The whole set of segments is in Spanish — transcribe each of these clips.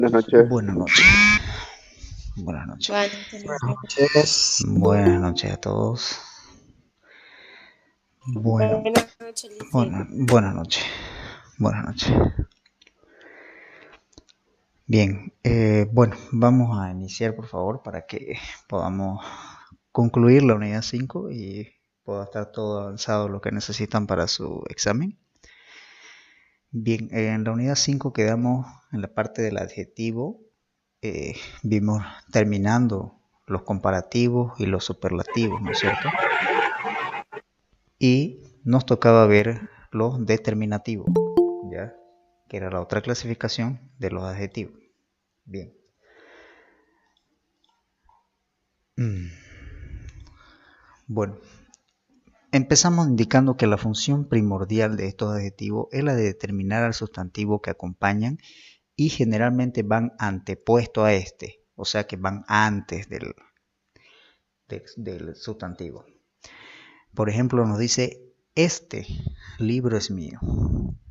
Buenas noches. Buenas noches. Buenas noches. Buenas Noches. Buenas noches a todos. Bueno, Buenas noches, Lice. buenas noches. Buenas noches. Bien, bueno, vamos a iniciar por favor para que podamos concluir la unidad 5 y pueda estar todo avanzado lo que necesitan para su examen. Bien, en la unidad 5 quedamos en la parte del adjetivo. Vimos terminando los comparativos y los superlativos, ¿no es cierto? Y nos tocaba ver los determinativos, ¿ya? Que era la otra clasificación de los adjetivos. Bien. Bueno, empezamos indicando que la función primordial de estos adjetivos es la de determinar al sustantivo que acompañan y generalmente van antepuesto a este, o sea que van antes del sustantivo. Por ejemplo, nos dice, este libro es mío,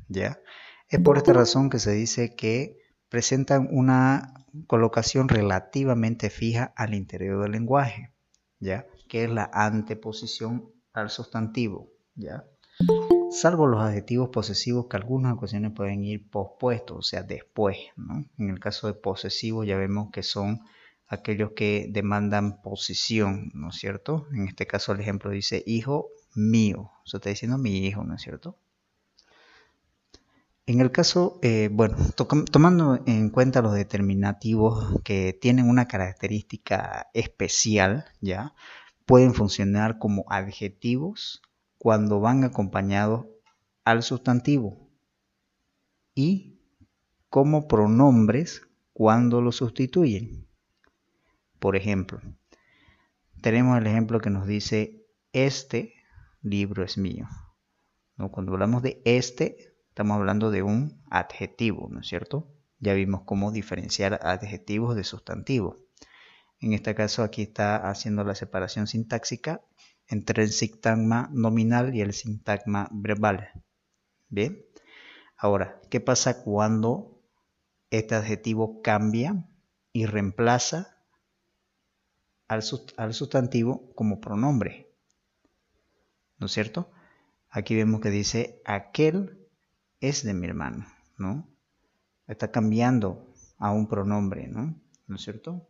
¿ya? Es por esta razón que se dice que presentan una colocación relativamente fija al interior del lenguaje, ¿ya? Que es la anteposición al sustantivo, ¿ya? Salvo los adjetivos posesivos que algunas ocasiones pueden ir pospuestos, o sea, después, ¿no? En el caso de posesivos ya vemos que son aquellos que demandan posición, ¿no es cierto? En este caso el ejemplo dice hijo mío, o sea, está diciendo mi hijo, ¿no es cierto? En el caso, bueno, tomando en cuenta los determinativos que tienen una característica especial, ¿ya? Pueden funcionar como adjetivos cuando van acompañados al sustantivo y como pronombres cuando lo sustituyen. Por ejemplo, tenemos el ejemplo que nos dice, este libro es mío, ¿no? Cuando hablamos de este, estamos hablando de un adjetivo, ¿no es cierto? Ya vimos cómo diferenciar adjetivos de sustantivos. En este caso aquí está haciendo la separación sintáctica entre el sintagma nominal y el sintagma verbal. Bien, ahora, ¿qué pasa cuando este adjetivo cambia y reemplaza al sustantivo como pronombre? ¿No es cierto? Aquí vemos que dice, aquel es de mi hermano, ¿no? Está cambiando a un pronombre, ¿no? ¿No es cierto?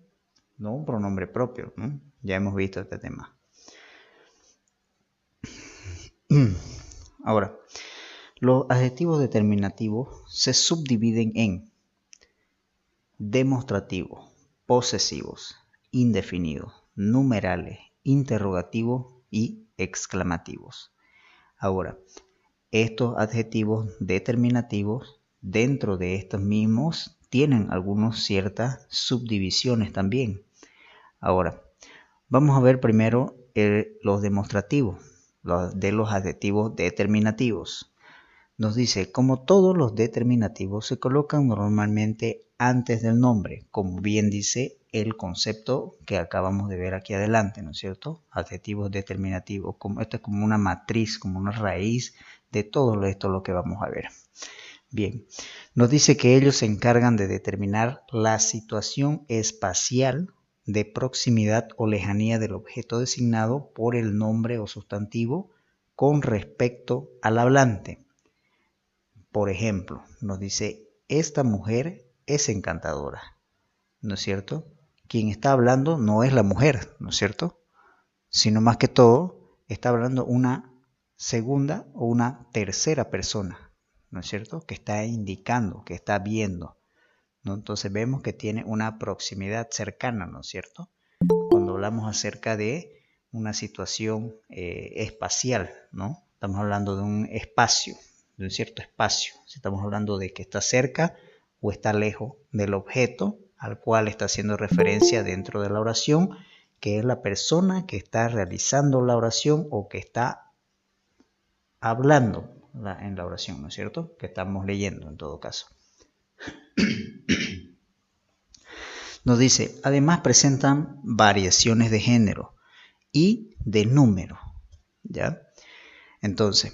No un pronombre propio, ¿no? Ya hemos visto este tema. Ahora, los adjetivos determinativos se subdividen en demostrativos, posesivos, indefinidos, numerales, interrogativos y exclamativos. Ahora, estos adjetivos determinativos dentro de estos mismos tienen algunas ciertas subdivisiones también. Ahora, vamos a ver primero los demostrativos de los adjetivos determinativos. Nos dice, como todos los determinativos se colocan normalmente antes del nombre, como bien dice el concepto que acabamos de ver aquí adelante, ¿no es cierto? Adjetivos determinativos, esto es como una matriz, como una raíz de todo esto lo que vamos a ver. Bien, nos dice que ellos se encargan de determinar la situación espacial de proximidad o lejanía del objeto designado por el nombre o sustantivo con respecto al hablante. Por ejemplo, nos dice, esta mujer es encantadora, ¿no es cierto? Quien está hablando no es la mujer, ¿no es cierto? Sino más que todo, está hablando una segunda o una tercera persona, ¿no es cierto? Que está indicando, que está viendo, ¿no? Entonces vemos que tiene una proximidad cercana, ¿no es cierto? Cuando hablamos acerca de una situación espacial, ¿no? Estamos hablando de un espacio, de un cierto espacio. Si estamos hablando de que está cerca o está lejos del objeto al cual está haciendo referencia dentro de la oración, que es la persona que está realizando la oración o que está hablando en la oración, ¿no es cierto? Que estamos leyendo en todo caso. Nos dice, además presentan variaciones de género y de número, ¿ya? Entonces,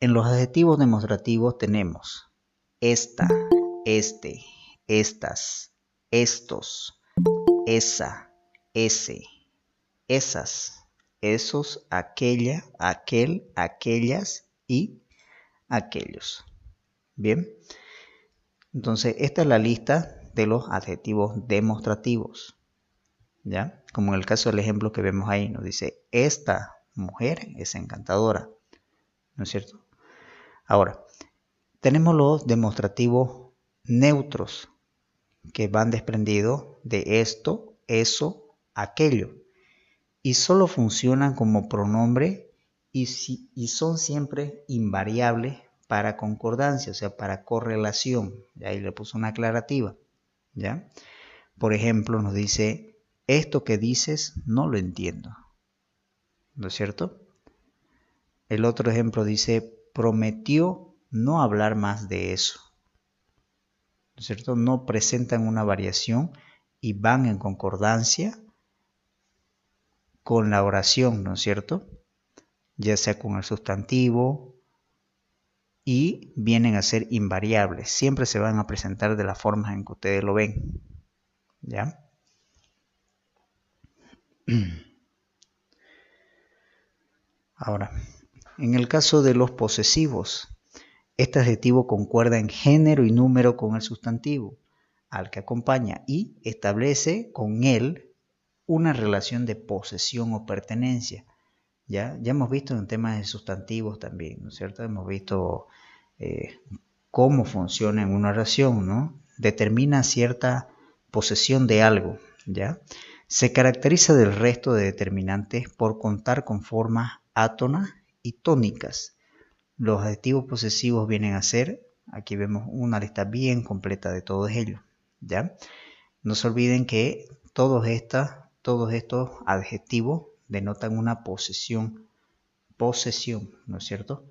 en los adjetivos demostrativos tenemos esta, este, estas, estos, esa, ese, esas, esos, aquella, aquel, aquellas y aquellos. Bien, entonces esta es la lista de los adjetivos demostrativos, ¿ya? Como en el caso del ejemplo que vemos ahí, nos dice, esta mujer es encantadora, ¿no es cierto? Ahora, tenemos los demostrativos neutros que van desprendidos de esto, eso, aquello, y solo funcionan como pronombre y son siempre invariables para concordancia, o sea, para correlación. Y ahí le puse una aclarativa, ¿ya? Por ejemplo, nos dice, esto que dices no lo entiendo, ¿no es cierto? El otro ejemplo dice, prometió no hablar más de eso, ¿no es cierto? No presentan una variación y van en concordancia con la oración, ¿no es cierto? Ya sea con el sustantivo y vienen a ser invariables. Siempre se van a presentar de la forma en que ustedes lo ven, ¿ya? Ahora, en el caso de los posesivos, este adjetivo concuerda en género y número con el sustantivo al que acompaña y establece con él una relación de posesión o pertenencia. Ya hemos visto en temas de sustantivos también, ¿no es cierto? Hemos visto cómo funciona en una oración, ¿no? Determina cierta posesión de algo, ¿ya? Se caracteriza del resto de determinantes por contar con formas átonas y tónicas. Los adjetivos posesivos vienen a ser, aquí vemos una lista bien completa de todos ellos, ¿ya? No se olviden que todos estos adjetivos denotan una posesión, ¿no es cierto?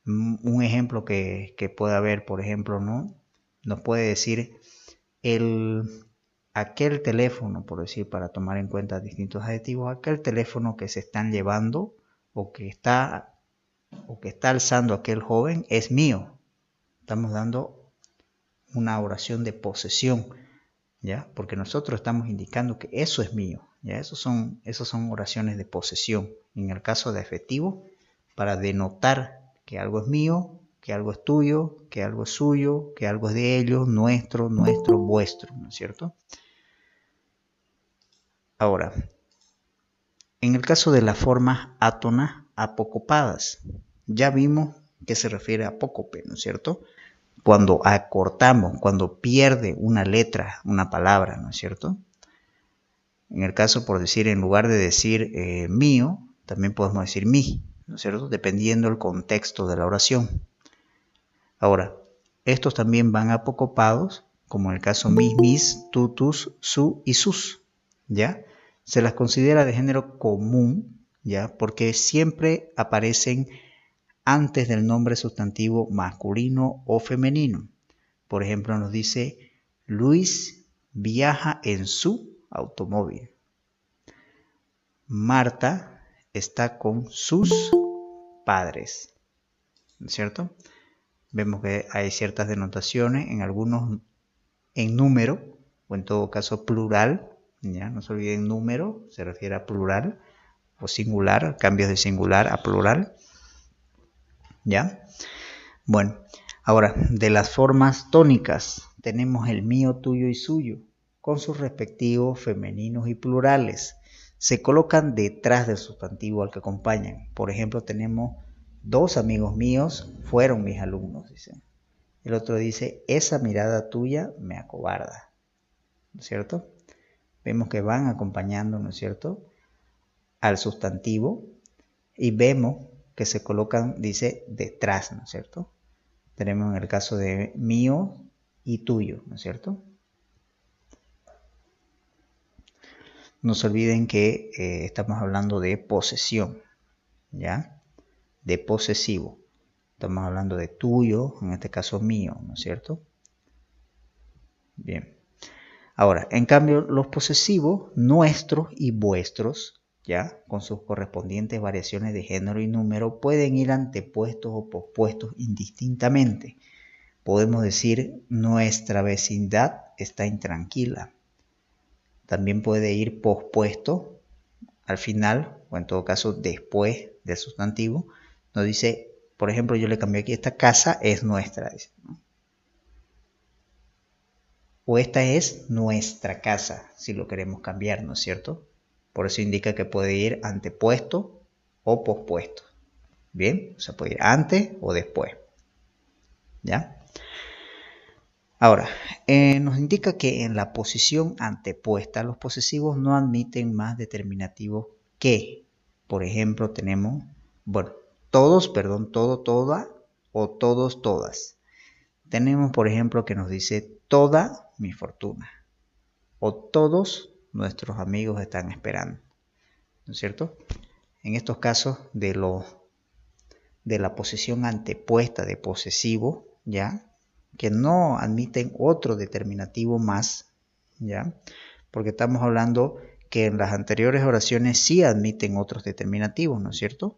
Un ejemplo que puede haber, por ejemplo, ¿no? Nos puede decir aquel teléfono, por decir, para tomar en cuenta distintos adjetivos, aquel teléfono que se están llevando o que está alzando aquel joven es mío. Estamos dando una oración de posesión, ¿ya? Porque nosotros estamos indicando que eso es mío, ¿ya? Esos son oraciones de posesión. En el caso de afectivo, para denotar que algo es mío, que algo es tuyo, que algo es suyo, que algo es de ellos, nuestro, vuestro, ¿no es cierto? Ahora, en el caso de las formas átonas apocopadas, ya vimos que se refiere a apócope, ¿no es cierto? Cuando acortamos, cuando pierde una letra, una palabra, ¿no es cierto? En el caso, por decir, en lugar de decir mío, también podemos decir mi, ¿no es cierto? Dependiendo del contexto de la oración. Ahora, estos también van apocopados, como en el caso mis, tus, su y sus, ¿ya? Se las considera de género común, ¿ya? Porque siempre aparecen antes del nombre sustantivo masculino o femenino. Por ejemplo, nos dice, Luis viaja en su automóvil. Marta está con sus padres, ¿no es cierto? Vemos que hay ciertas denotaciones, en algunos en número, o en todo caso plural, ¿ya? No se olviden, número se refiere a plural, o singular, cambios de singular a plural, ¿ya? Bueno, ahora, de las formas tónicas, tenemos el mío, tuyo y suyo, con sus respectivos femeninos y plurales. Se colocan detrás del sustantivo al que acompañan. Por ejemplo, tenemos dos amigos míos fueron mis alumnos, dice. El otro dice, esa mirada tuya me acobarda, ¿no es cierto? Vemos que van acompañando, ¿no es cierto?, al sustantivo y vemos que se colocan, dice, detrás, ¿no es cierto? Tenemos en el caso de mío y tuyo, ¿no es cierto? No se olviden que estamos hablando de posesión, ¿ya? De posesivo. Estamos hablando de tuyo, en este caso mío, ¿no es cierto? Bien. Ahora, en cambio, los posesivos, nuestros y vuestros, ¿ya? Con sus correspondientes variaciones de género y número, pueden ir antepuestos o pospuestos indistintamente. Podemos decir nuestra vecindad está intranquila. También puede ir pospuesto al final, o en todo caso después del sustantivo. Nos dice, por ejemplo, yo le cambié aquí, esta casa es nuestra, dice, ¿no? O esta es nuestra casa, si lo queremos cambiar, ¿no es cierto? Por eso indica que puede ir antepuesto o pospuesto. Bien, o sea, puede ir antes o después. ¿Ya? Ahora, nos indica que en la posición antepuesta los posesivos no admiten más determinativos que, por ejemplo, tenemos, bueno, todos, perdón, todo, toda o todos, todas. Tenemos, por ejemplo, que nos dice toda mi fortuna o todos nuestros amigos están esperando, ¿no es cierto? En estos casos de la posición antepuesta de posesivo, ¿ya? Que no admiten otro determinativo más, ¿ya? Porque estamos hablando que en las anteriores oraciones sí admiten otros determinativos, ¿no es cierto?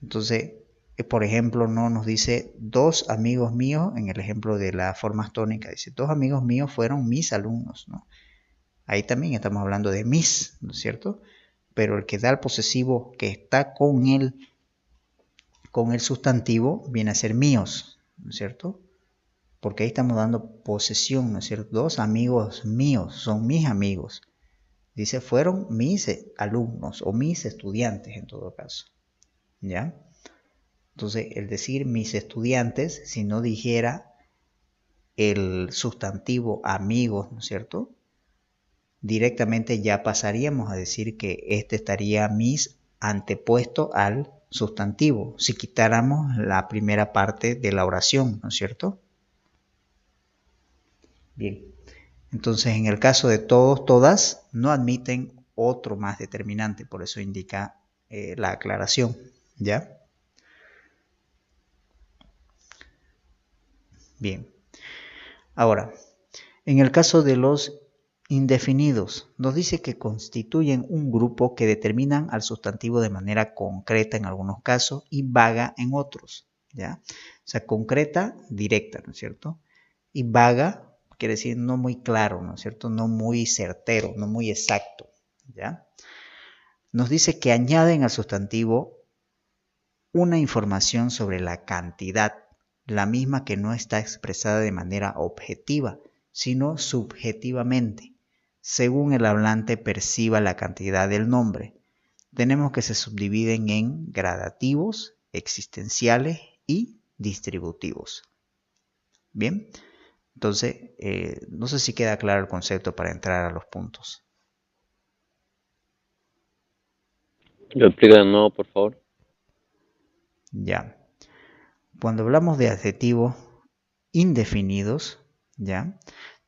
Entonces, por ejemplo, no nos dice dos amigos míos, en el ejemplo de las formas tónicas, dice dos amigos míos fueron mis alumnos, ¿no? Ahí también estamos hablando de mis, ¿no es cierto? Pero el que da el posesivo que está con el sustantivo viene a ser míos, ¿no es cierto? Porque ahí estamos dando posesión, ¿no es cierto? Dos amigos míos, son mis amigos. Dice, fueron mis alumnos o mis estudiantes en todo caso, ¿ya? Entonces, el decir mis estudiantes, si no dijera el sustantivo amigos, ¿no es cierto? Directamente ya pasaríamos a decir que este estaría mis antepuesto al sustantivo, si quitáramos la primera parte de la oración, ¿no es cierto? Bien, entonces en el caso de todos, todas, no admiten otro más determinante, por eso indica la aclaración, ¿ya? Bien, ahora, en el caso de los indefinidos, nos dice que constituyen un grupo que determinan al sustantivo de manera concreta en algunos casos y vaga en otros, ¿ya? O sea, concreta, directa, ¿no es cierto? Y vaga quiere decir no muy claro, ¿no es cierto? No muy certero, no muy exacto, ¿ya? Nos dice que añaden al sustantivo una información sobre la cantidad, la misma que no está expresada de manera objetiva, sino subjetivamente, según el hablante perciba la cantidad del nombre. Tenemos que se subdividen en gradativos, existenciales y distributivos. Bien, entonces, no sé si queda claro el concepto para entrar a los puntos. ¿Lo explica de nuevo, por favor? Ya. Cuando hablamos de adjetivos indefinidos, ya,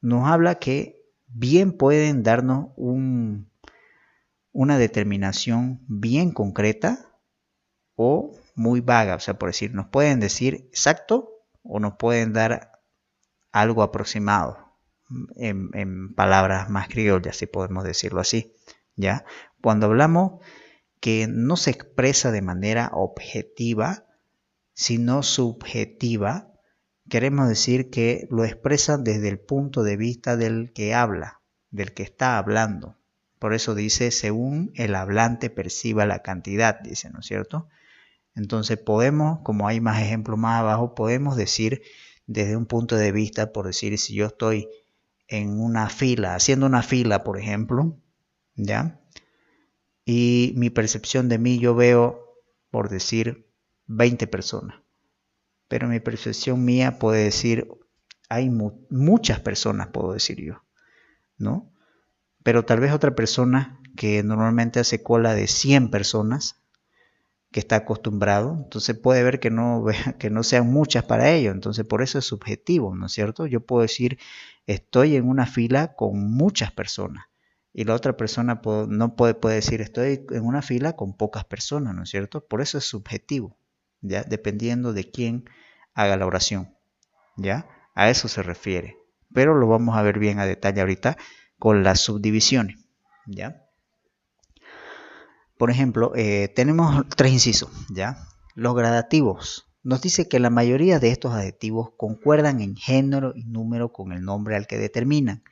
nos habla que bien pueden darnos una determinación bien concreta o muy vaga. O sea, por decir, nos pueden decir exacto o nos pueden dar algo aproximado en palabras más criollas, si podemos decirlo así, ¿ya? Cuando hablamos que no se expresa de manera objetiva, sino subjetiva, queremos decir que lo expresa desde el punto de vista del que habla, del que está hablando. Por eso dice, según el hablante perciba la cantidad, dice, ¿no es cierto? Entonces podemos, como hay más ejemplos más abajo, podemos decir desde un punto de vista, por decir, si yo estoy en una fila, haciendo una fila, por ejemplo, ¿ya? Y mi percepción de mí, yo veo, por decir, 20 personas. Pero mi percepción mía puede decir, hay muchas personas, puedo decir yo, ¿no? Pero tal vez otra persona que normalmente hace cola de 100 personas, que está acostumbrado, entonces puede ver que no sean muchas para ello, entonces por eso es subjetivo, ¿no es cierto? Yo puedo decir, estoy en una fila con muchas personas, y la otra persona no puede decir, estoy en una fila con pocas personas, ¿no es cierto? Por eso es subjetivo, ¿ya? Dependiendo de quién haga la oración, ¿ya? A eso se refiere, pero lo vamos a ver bien a detalle ahorita con las subdivisiones, ¿ya? Por ejemplo, tenemos tres incisos, ¿ya? Los gradativos nos dice que la mayoría de estos adjetivos concuerdan en género y número con el nombre al que determinan.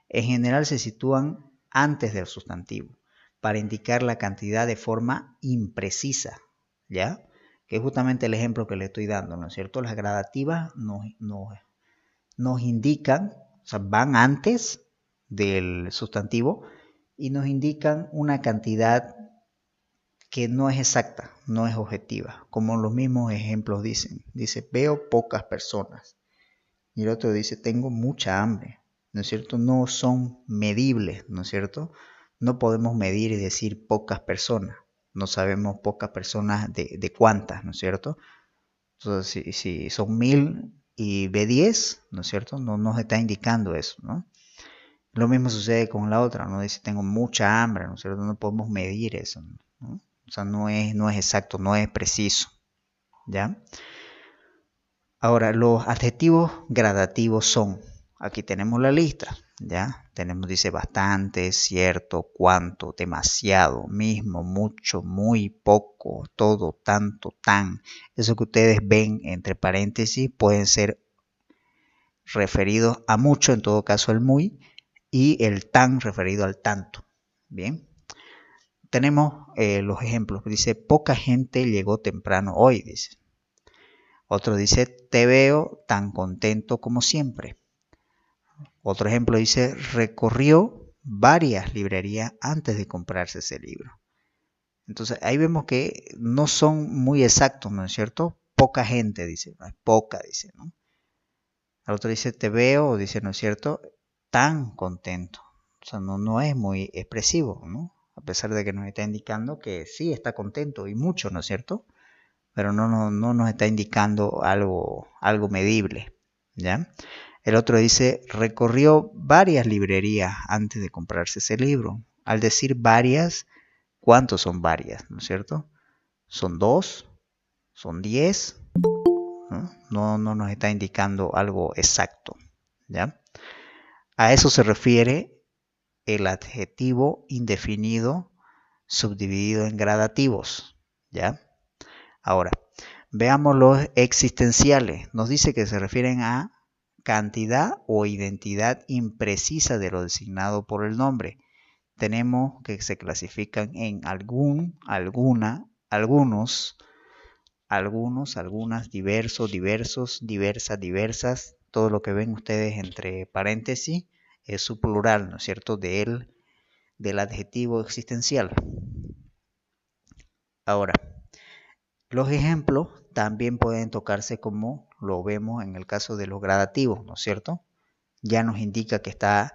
En general se sitúan antes del sustantivo para indicar la cantidad de forma imprecisa, ¿ya? Que es justamente el ejemplo que le estoy dando, ¿no es cierto? Las gradativas nos indican, o sea, van antes del sustantivo y nos indican una cantidad que no es exacta, no es objetiva, como los mismos ejemplos dicen. Dice, veo pocas personas. Y el otro dice, tengo mucha hambre. ¿No es cierto? No son medibles, ¿no es cierto? No podemos medir y decir pocas personas. No sabemos pocas personas de cuántas, ¿no es cierto? Entonces, si son 1000 y ve 10, ¿no es cierto? No nos está indicando eso, ¿no? Lo mismo sucede con la otra, ¿no? Dice, tengo mucha hambre, ¿no es cierto? No podemos medir eso, ¿no? O sea, no es exacto, no es preciso, ¿ya? Ahora, los adjetivos gradativos son, aquí tenemos la lista, ¿ya? Tenemos, dice, bastante, cierto, cuánto, demasiado, mismo, mucho, muy, poco, todo, tanto, tan. Eso que ustedes ven entre paréntesis pueden ser referidos a mucho, en todo caso el muy, y el tan referido al tanto. Bien. Tenemos los ejemplos. Dice, poca gente llegó temprano hoy, dice. Otro dice, te veo tan contento como siempre. Otro ejemplo dice, recorrió varias librerías antes de comprarse ese libro. Entonces ahí vemos que no son muy exactos, ¿no es cierto? Poca gente, dice, no es poca, dice, ¿no? El otro dice, te veo, dice, ¿no es cierto? Tan contento. O sea, no es muy expresivo, ¿no? A pesar de que nos está indicando que sí está contento y mucho, ¿no es cierto? Pero no nos está indicando algo medible, ¿ya? El otro dice, recorrió varias librerías antes de comprarse ese libro. Al decir varias, ¿cuántos son varias? ¿No es cierto? ¿Son 2? ¿Son 10? No nos está indicando algo exacto, ¿ya? A eso se refiere el adjetivo indefinido subdividido en gradativos, ¿ya? Ahora, veamos los existenciales. Nos dice que se refieren a cantidad o identidad imprecisa de lo designado por el nombre. Tenemos que se clasifican en algún, alguna, algunos, algunas, diversos, diversos, diversas, diversas. Todo lo que ven ustedes entre paréntesis es su plural, ¿no es cierto? Del adjetivo existencial. Ahora, los ejemplos también pueden tocarse como lo vemos en el caso de los gradativos, ¿no es cierto? Ya nos indica que está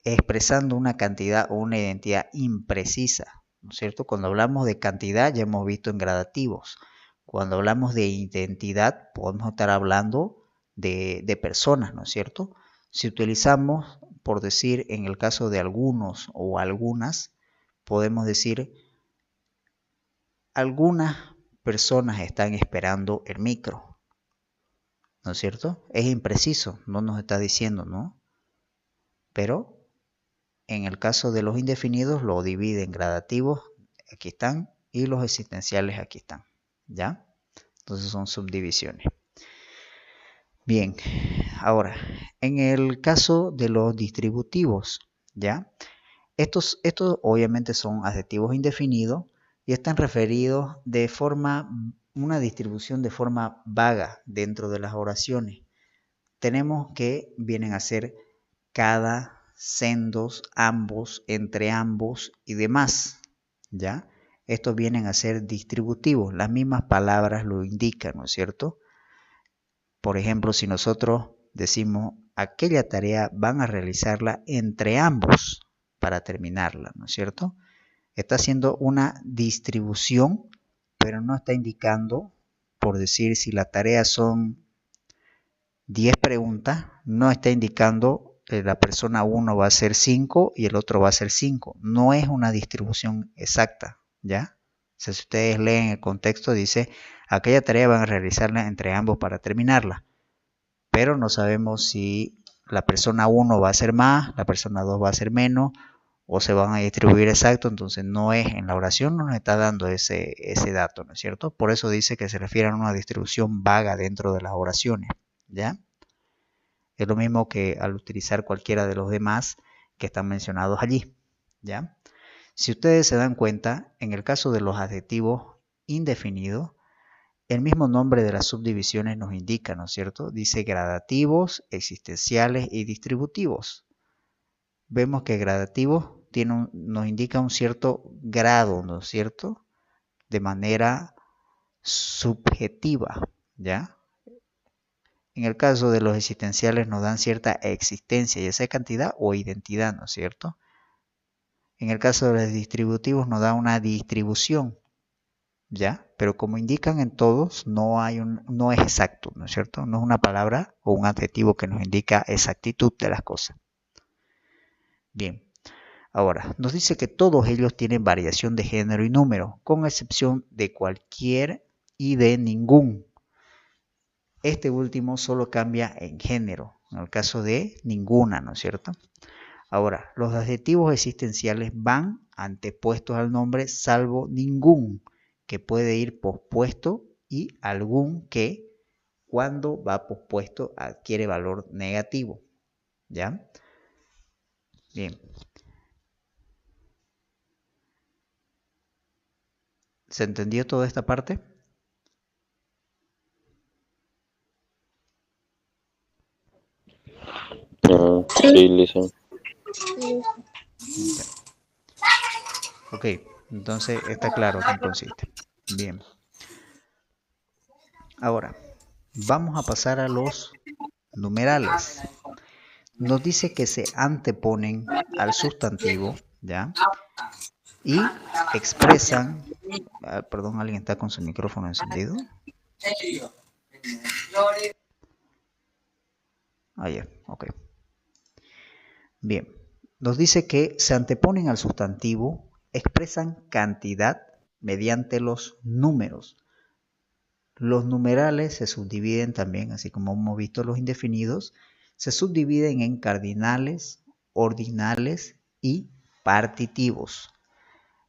expresando una cantidad o una identidad imprecisa, ¿no es cierto? Cuando hablamos de cantidad ya hemos visto en gradativos. Cuando hablamos de identidad podemos estar hablando de personas, ¿no es cierto? Si utilizamos, por decir, en el caso de algunos o algunas, podemos decir algunas personas están esperando el micro, ¿no es cierto? Es impreciso, no nos está diciendo, ¿no? Pero en el caso de los indefinidos lo divide en gradativos, aquí están, y los existenciales aquí están, ¿ya? Entonces son subdivisiones. Bien, ahora, en el caso de los distributivos, ¿ya? Estos obviamente son adjetivos indefinidos y están referidos de forma, una distribución de forma vaga dentro de las oraciones. Tenemos que vienen a ser cada, sendos, ambos, entre ambos y demás, ¿ya? Estos vienen a ser distributivos, las mismas palabras lo indican, ¿no es cierto? Por ejemplo, si nosotros decimos aquella tarea van a realizarla entre ambos para terminarla, ¿no es cierto? Está haciendo una distribución, pero no está indicando, por decir, si la tarea son 10 preguntas, no está indicando que la persona 1 va a hacer 5 y el otro va a hacer 5. No es una distribución exacta, ¿ya? O sea, si ustedes leen el contexto, dice, aquella tarea van a realizarla entre ambos para terminarla. Pero no sabemos si la persona 1 va a hacer más, la persona 2 va a hacer menos, o se van a distribuir exacto, entonces no es en la oración, no nos está dando ese dato, ¿no es cierto? Por eso dice que se refiere a una distribución vaga dentro de las oraciones, ¿ya? Es lo mismo que al utilizar cualquiera de los demás que están mencionados allí, ¿ya? Si ustedes se dan cuenta, en el caso de los adjetivos indefinidos, el mismo nombre de las subdivisiones nos indica, ¿no es cierto? Dice gradativos, existenciales y distributivos. Vemos que gradativos nos indica un cierto grado, ¿no es cierto? De manera subjetiva, ¿ya? En el caso de los existenciales nos dan cierta existencia, ya sea cantidad o identidad, ¿no es cierto? En el caso de los distributivos nos da una distribución, ¿ya? Pero como indican en todos, no es exacto, ¿no es cierto? No es una palabra o un adjetivo que nos indica exactitud de las cosas. Bien, ahora, nos dice que todos ellos tienen variación de género y número, con excepción de cualquier y de ningún. Este último solo cambia en género, en el caso de ninguna, ¿no es cierto? Ahora, los adjetivos existenciales van antepuestos al nombre salvo ningún, que puede ir pospuesto, y algún que, cuando va pospuesto, adquiere valor negativo. ¿Ya? Bien. ¿Se entendió toda esta parte? Sí, listo. Ya. Ok, entonces está claro en qué consiste. Bien. Ahora, vamos a pasar a los numerales. Nos dice que se anteponen al sustantivo, ¿ya? Y expresan, perdón, alguien está con su micrófono encendido. Ah, ya, ok. Bien, nos dice que se anteponen al sustantivo, expresan cantidad mediante los números. Los numerales se subdividen también, así como hemos visto los indefinidos, se subdividen en cardinales, ordinales y partitivos.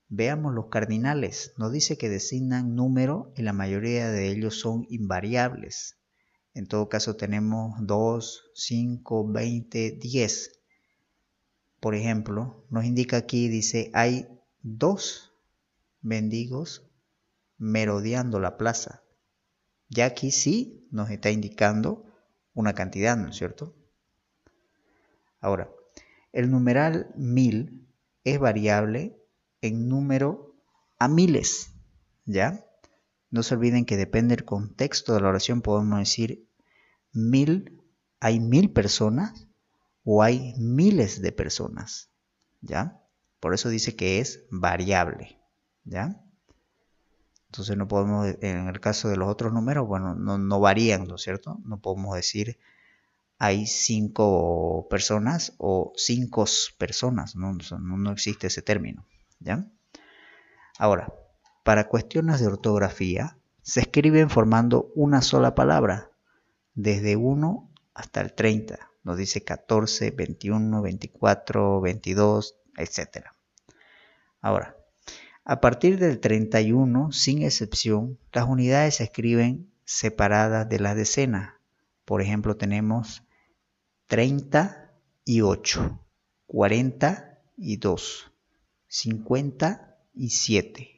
Veamos los cardinales. Nos dice que designan número y la mayoría de ellos son invariables. En todo caso tenemos 2, 5, 20, 10. Por ejemplo, nos indica aquí, dice, hay 2 mendigos merodeando la plaza. Ya aquí sí nos está indicando una cantidad, ¿no es cierto? Ahora, el numeral 1000 es variable en número a miles, ¿ya? No se olviden que depende del contexto de la oración, podemos decir 1000, hay 1000 personas o hay miles de personas, ¿ya? Por eso dice que es variable, ¿ya? Entonces no podemos, en el caso de los otros números, bueno, no varían, ¿no es cierto? No podemos decir hay 5 personas o 5 personas, no existe ese término, ¿ya? Ahora, para cuestiones de ortografía, se escriben formando una sola palabra, desde 1 hasta el 30. Nos dice 14, 21, 24, 22, etc. Ahora, a partir del 31, sin excepción, las unidades se escriben separadas de las decenas. Por ejemplo, tenemos 38, 42, 57.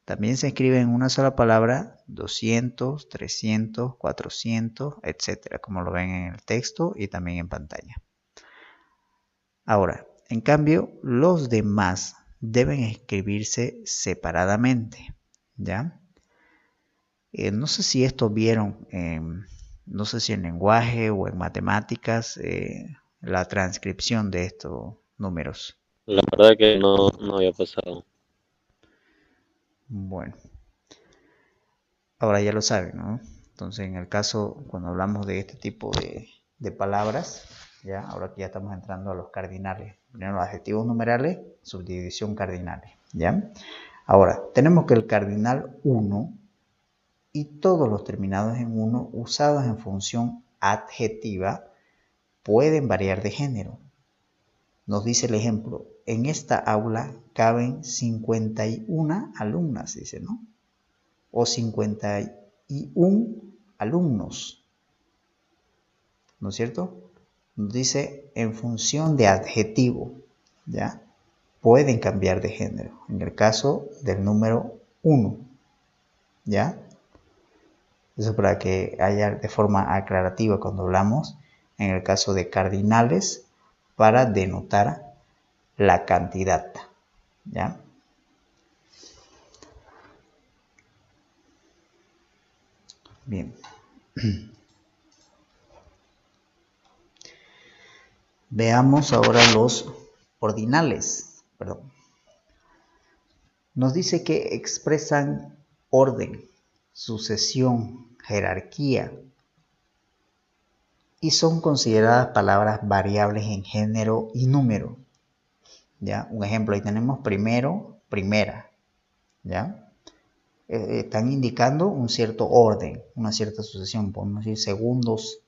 También se escribe en una sola palabra 200, 300, 400, etc., como lo ven en el texto y también en pantalla. Ahora, en cambio, los demás deben escribirse separadamente, ¿ya? No sé si esto vieron, no sé si en lenguaje o en matemáticas, la transcripción de estos números. La verdad que no había pasado. Bueno, ahora ya lo saben, ¿no? Entonces, en el caso, cuando hablamos de este tipo de palabras, ya, ahora que ya estamos entrando a los cardinales. Primero los adjetivos numerales, subdivisión cardinales, ¿ya? Ahora, tenemos que el cardinal 1 y todos los terminados en 1 usados en función adjetiva pueden variar de género. Nos dice el ejemplo, en esta aula caben 51 alumnas, dice, ¿no? O 51 alumnos, ¿no es cierto? Nos dice en función de adjetivo, ¿ya? Pueden cambiar de género. En el caso del número 1, ¿ya? Eso para que haya de forma aclarativa cuando hablamos en el caso de cardinales para denotar la cantidad, ¿ya? Bien. Veamos ahora los ordinales. Perdón. Nos dice que expresan orden, sucesión, jerarquía y son consideradas palabras variables en género y número. ¿Ya? Un ejemplo, ahí tenemos primero, primera. ¿Ya? Están indicando un cierto orden, una cierta sucesión. Podemos decir segundos,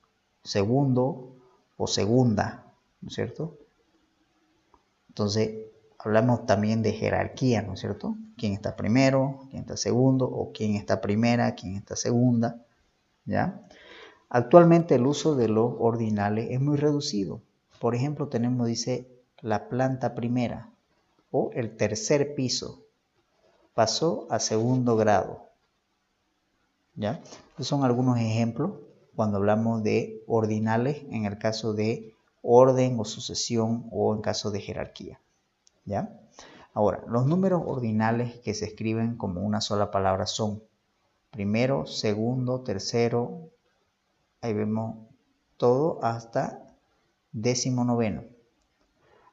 segundo o segunda, ¿no es cierto? Entonces, hablamos también de jerarquía, ¿no es cierto? ¿Quién está primero? ¿Quién está segundo? ¿O quién está primera? ¿Quién está segunda? ¿Ya? Actualmente el uso de los ordinales es muy reducido. Por ejemplo, tenemos, dice, la planta primera o el tercer piso pasó a segundo grado. ¿Ya? Estos son algunos ejemplos cuando hablamos de ordinales en el caso de orden o sucesión o en caso de jerarquía. ¿Ya? Ahora, los números ordinales que se escriben como una sola palabra son primero, segundo, tercero, ahí vemos todo hasta 19º.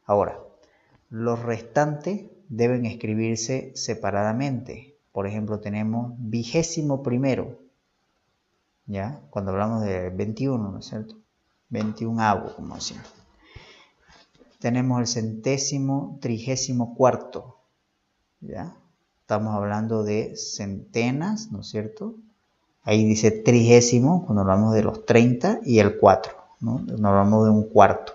Ahora, los restantes deben escribirse separadamente. Por ejemplo, tenemos 21º, ¿ya? Cuando hablamos de 21, ¿no es cierto? 21avo, como decimos. Tenemos el 134º, ¿ya? Estamos hablando de centenas, ¿no es cierto? Ahí dice 30 cuando hablamos de los 30 y el 4, ¿no? Cuando hablamos de un cuarto.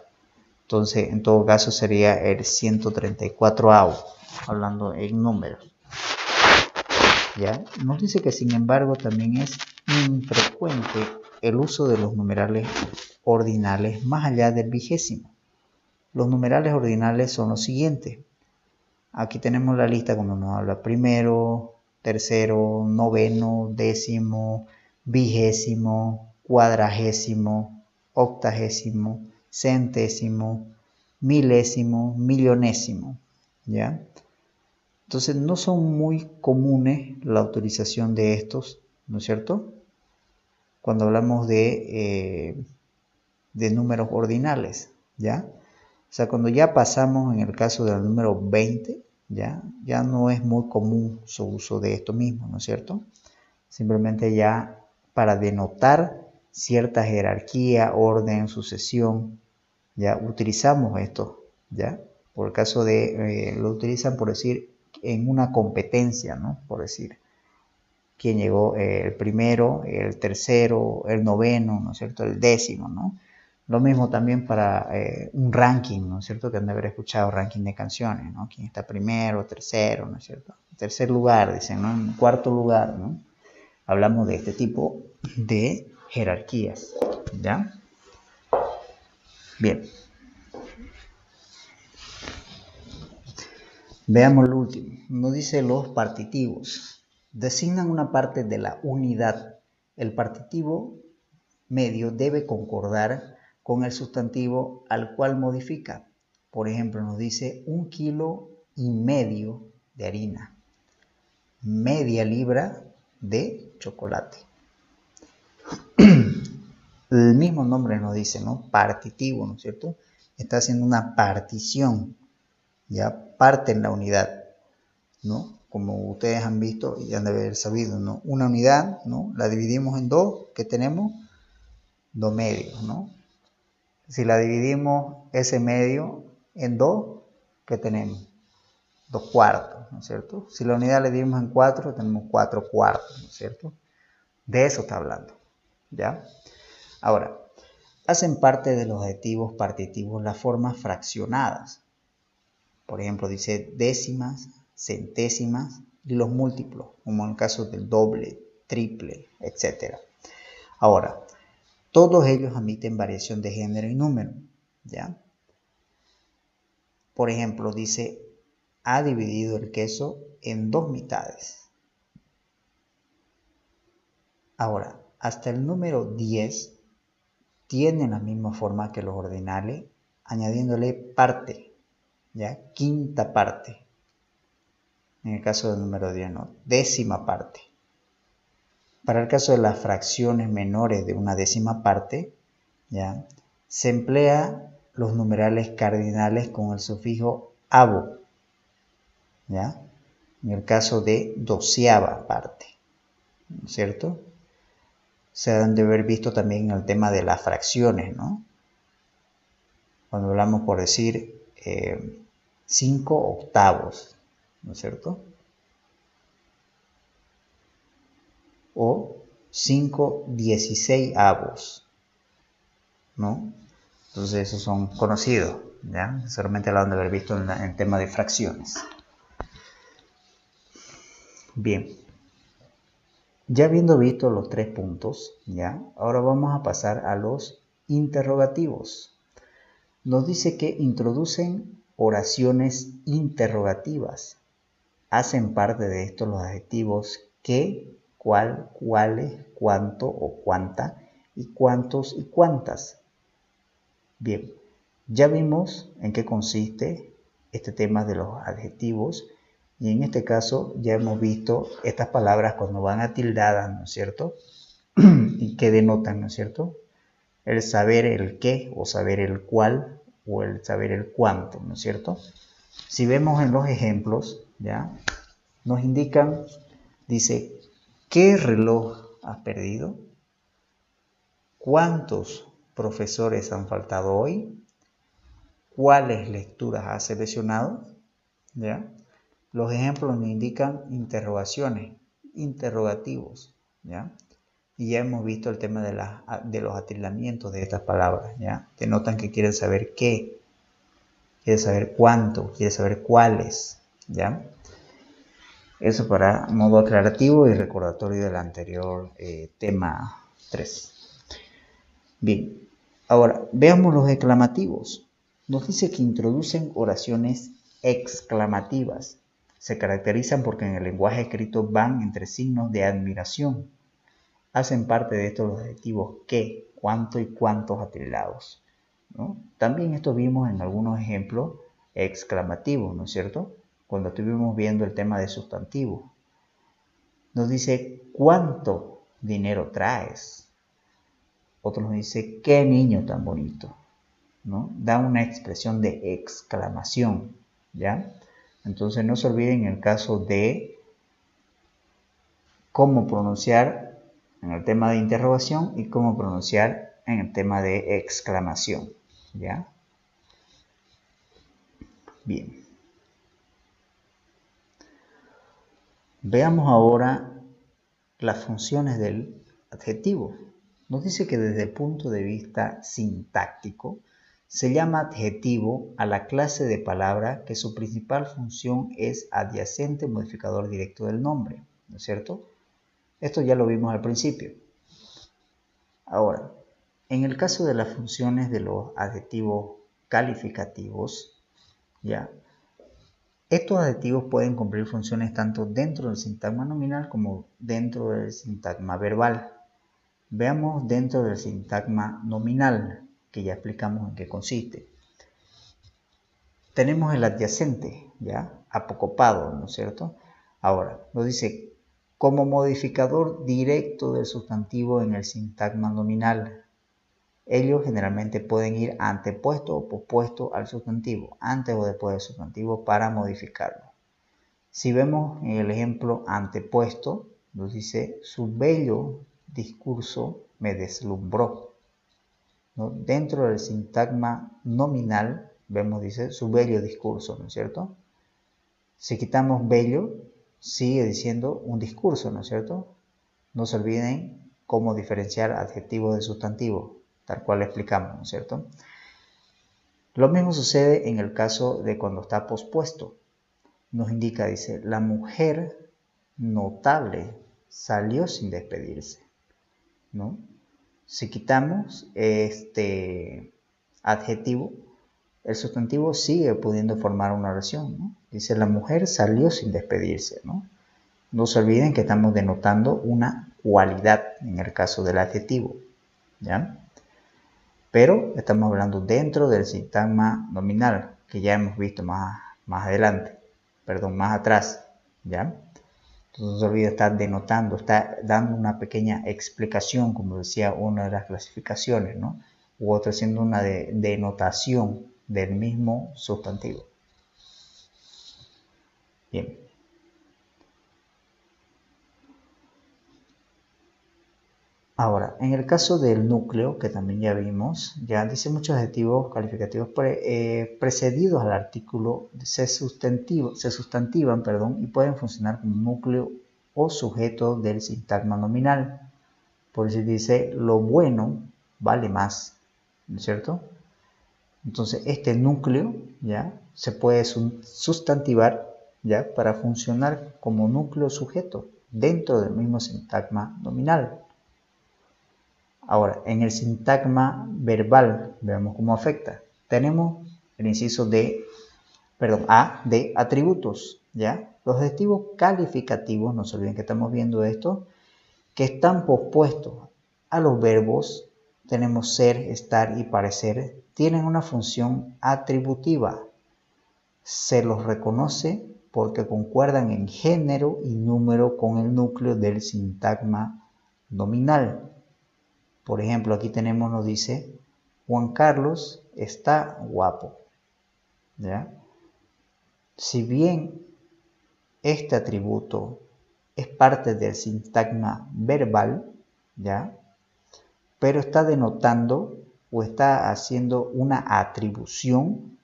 Entonces, en todo caso sería el 134avo, hablando en números. ¿Ya? Nos dice que sin embargo también es infrecuente el uso de los numerales ordinales más allá del 20º. Los numerales ordinales son los siguientes. Aquí tenemos la lista cuando nos habla primero, tercero, noveno, décimo, 20º, cuadragésimo, octagésimo, centésimo, milésimo, millonésimo. ¿Ya? Entonces no son muy comunes la utilización de estos, ¿no es cierto? Cuando hablamos de números ordinales, ¿ya? O sea, cuando ya pasamos en el caso del número 20, ya no es muy común su uso de esto mismo, ¿no es cierto? Simplemente ya para denotar cierta jerarquía, orden, sucesión, ya utilizamos esto, ¿ya? Por el caso de, lo utilizan por decir en una competencia, ¿no? Por decir, quién llegó el primero, el tercero, el noveno, ¿no es cierto? El 10º, ¿no? Lo mismo también para un ranking, ¿no es cierto? Que han de haber escuchado ranking de canciones, ¿no? Quién está primero, tercero, ¿no es cierto? Tercer lugar, dicen, ¿no? En cuarto lugar, ¿no? Hablamos de este tipo de jerarquías, ¿ya? Bien. Veamos lo último. Nos dice los partitivos. Designan una parte de la unidad. El partitivo medio debe concordar con el sustantivo al cual modifica. Por ejemplo, nos dice 1,5 kilos de harina, media libra de chocolate. El mismo nombre nos dice, ¿no? Partitivo, ¿no es cierto? Está haciendo una partición, ya parte en la unidad, ¿no? Como ustedes han visto y han de haber sabido, ¿no? Una unidad, ¿no? La dividimos en dos, ¿qué tenemos? 2 medios, ¿no? Si la dividimos ese medio en 2, ¿qué tenemos? 2 cuartos, ¿no es cierto? Si la unidad la dividimos en 4, tenemos 4 cuartos, ¿no es cierto? De eso está hablando, ¿ya? Ahora, Hacen parte de los adjetivos partitivos las formas fraccionadas. Por ejemplo, dice décimas, centésimas y los múltiplos, como en el caso del doble, triple, etc. Ahora, todos ellos admiten variación de género y número, ¿ya? Por ejemplo, dice, ha dividido el queso en 2 mitades. Ahora, hasta el número 10 tiene la misma forma que los ordinales, añadiéndole parte, ¿ya? Quinta parte. En el caso del número 10, no, décima parte. Para el caso de las fracciones menores de una décima parte, ¿ya? Se emplea los numerales cardinales con el sufijo avo, ¿ya? En el caso de doceava parte, ¿no es cierto? Se han de haber visto también el tema de las fracciones, ¿no? Cuando hablamos, por decir, 5 octavos, ¿no es cierto? O 5/16, ¿no? Entonces esos son conocidos, ¿ya? Solamente lo han de haber visto en el tema de fracciones. Bien, ya habiendo visto los 3 puntos, ¿ya? Ahora vamos a pasar a los interrogativos. Nos dice que introducen oraciones interrogativas. Hacen parte de esto los adjetivos qué, cuál, cuáles, cuánto o cuánta y cuántos y cuántas. Bien, ya vimos en qué consiste este tema de los adjetivos y en este caso ya hemos visto estas palabras cuando van atildadas, ¿no es cierto? Y que denotan, ¿no es cierto? El saber el qué o saber el cuál o el saber el cuánto, ¿no es cierto? Si vemos en los ejemplos, ¿ya? Nos indican, dice, ¿qué reloj has perdido? ¿Cuántos profesores han faltado hoy? ¿Cuáles lecturas has seleccionado? ¿Ya? Los ejemplos nos indican interrogaciones, interrogativos, ¿ya? Y ya hemos visto el tema de los atildamientos de estas palabras, ¿ya? Denotan que quieren saber qué, quieren saber cuánto, quieren saber cuáles, ¿ya? Eso para modo aclarativo y recordatorio del anterior tema 3. Bien, ahora veamos los exclamativos. Nos dice que introducen oraciones exclamativas. Se caracterizan porque en el lenguaje escrito van entre signos de admiración. Hacen parte de estos los adjetivos qué, cuánto y cuántos atildados, ¿no? También esto vimos en algunos ejemplos exclamativos, ¿no es cierto? Cuando estuvimos viendo el tema de sustantivos. Nos dice, ¿cuánto dinero traes? Otro nos dice, ¿qué niño tan bonito? ¿No? Da una expresión de exclamación, ¿ya? Entonces no se olviden en el caso de cómo pronunciar en el tema de interrogación y cómo pronunciar en el tema de exclamación, ¿ya? Bien. Veamos ahora las funciones del adjetivo. Nos dice que desde el punto de vista sintáctico, se llama adjetivo a la clase de palabra que su principal función es adyacente modificador directo del nombre, ¿no es cierto? Esto ya lo vimos al principio. Ahora, en el caso de las funciones de los adjetivos calificativos, ¿ya? Estos adjetivos pueden cumplir funciones tanto dentro del sintagma nominal como dentro del sintagma verbal. Veamos dentro del sintagma nominal, que ya explicamos en qué consiste. Tenemos el adyacente, ¿ya? Apocopado, ¿no es cierto? Ahora, nos dice, como modificador directo del sustantivo en el sintagma nominal. Ellos generalmente pueden ir antepuesto o pospuesto al sustantivo, antes o después del sustantivo para modificarlo. Si vemos en el ejemplo antepuesto, nos dice, su bello discurso me deslumbró, ¿no? Dentro del sintagma nominal, vemos, dice, su bello discurso, ¿no es cierto? Si quitamos bello, sigue diciendo un discurso, ¿no es cierto? No se olviden cómo diferenciar adjetivos de sustantivos. tal cual lo explicamos, ¿no es cierto? Lo mismo sucede en el caso de cuando está pospuesto. Nos indica, dice, la mujer notable salió sin despedirse, ¿no? Si quitamos este adjetivo, el sustantivo sigue pudiendo formar una oración, ¿no? Dice, la mujer salió sin despedirse, ¿no? No se olviden que estamos denotando una cualidad en el caso del adjetivo, ¿ya? Pero estamos hablando dentro del sintagma nominal, que ya hemos visto más atrás, ¿ya? Entonces no se olvide, está denotando, está dando una pequeña explicación, como decía una de las clasificaciones, ¿no? U otra haciendo una denotación del mismo sustantivo. Bien. Ahora, en el caso del núcleo, que también ya vimos, ya dice muchos adjetivos calificativos precedidos al artículo se sustantivan, y pueden funcionar como núcleo o sujeto del sintagma nominal. Por eso dice, lo bueno vale más, ¿no es cierto? Entonces, este núcleo ya se puede sustantivar ya para funcionar como núcleo sujeto dentro del mismo sintagma nominal. Ahora, en el sintagma verbal, veamos cómo afecta. Tenemos el inciso A de atributos, ¿ya? Los adjetivos calificativos, no se olviden que estamos viendo esto, que están pospuestos a los verbos, tenemos ser, estar y parecer, tienen una función atributiva. Se los reconoce porque concuerdan en género y número con el núcleo del sintagma nominal. Por ejemplo, aquí nos dice, Juan Carlos está guapo, ¿ya? Si bien este atributo es parte del sintagma verbal, ¿ya? Pero está denotando o está haciendo una atribución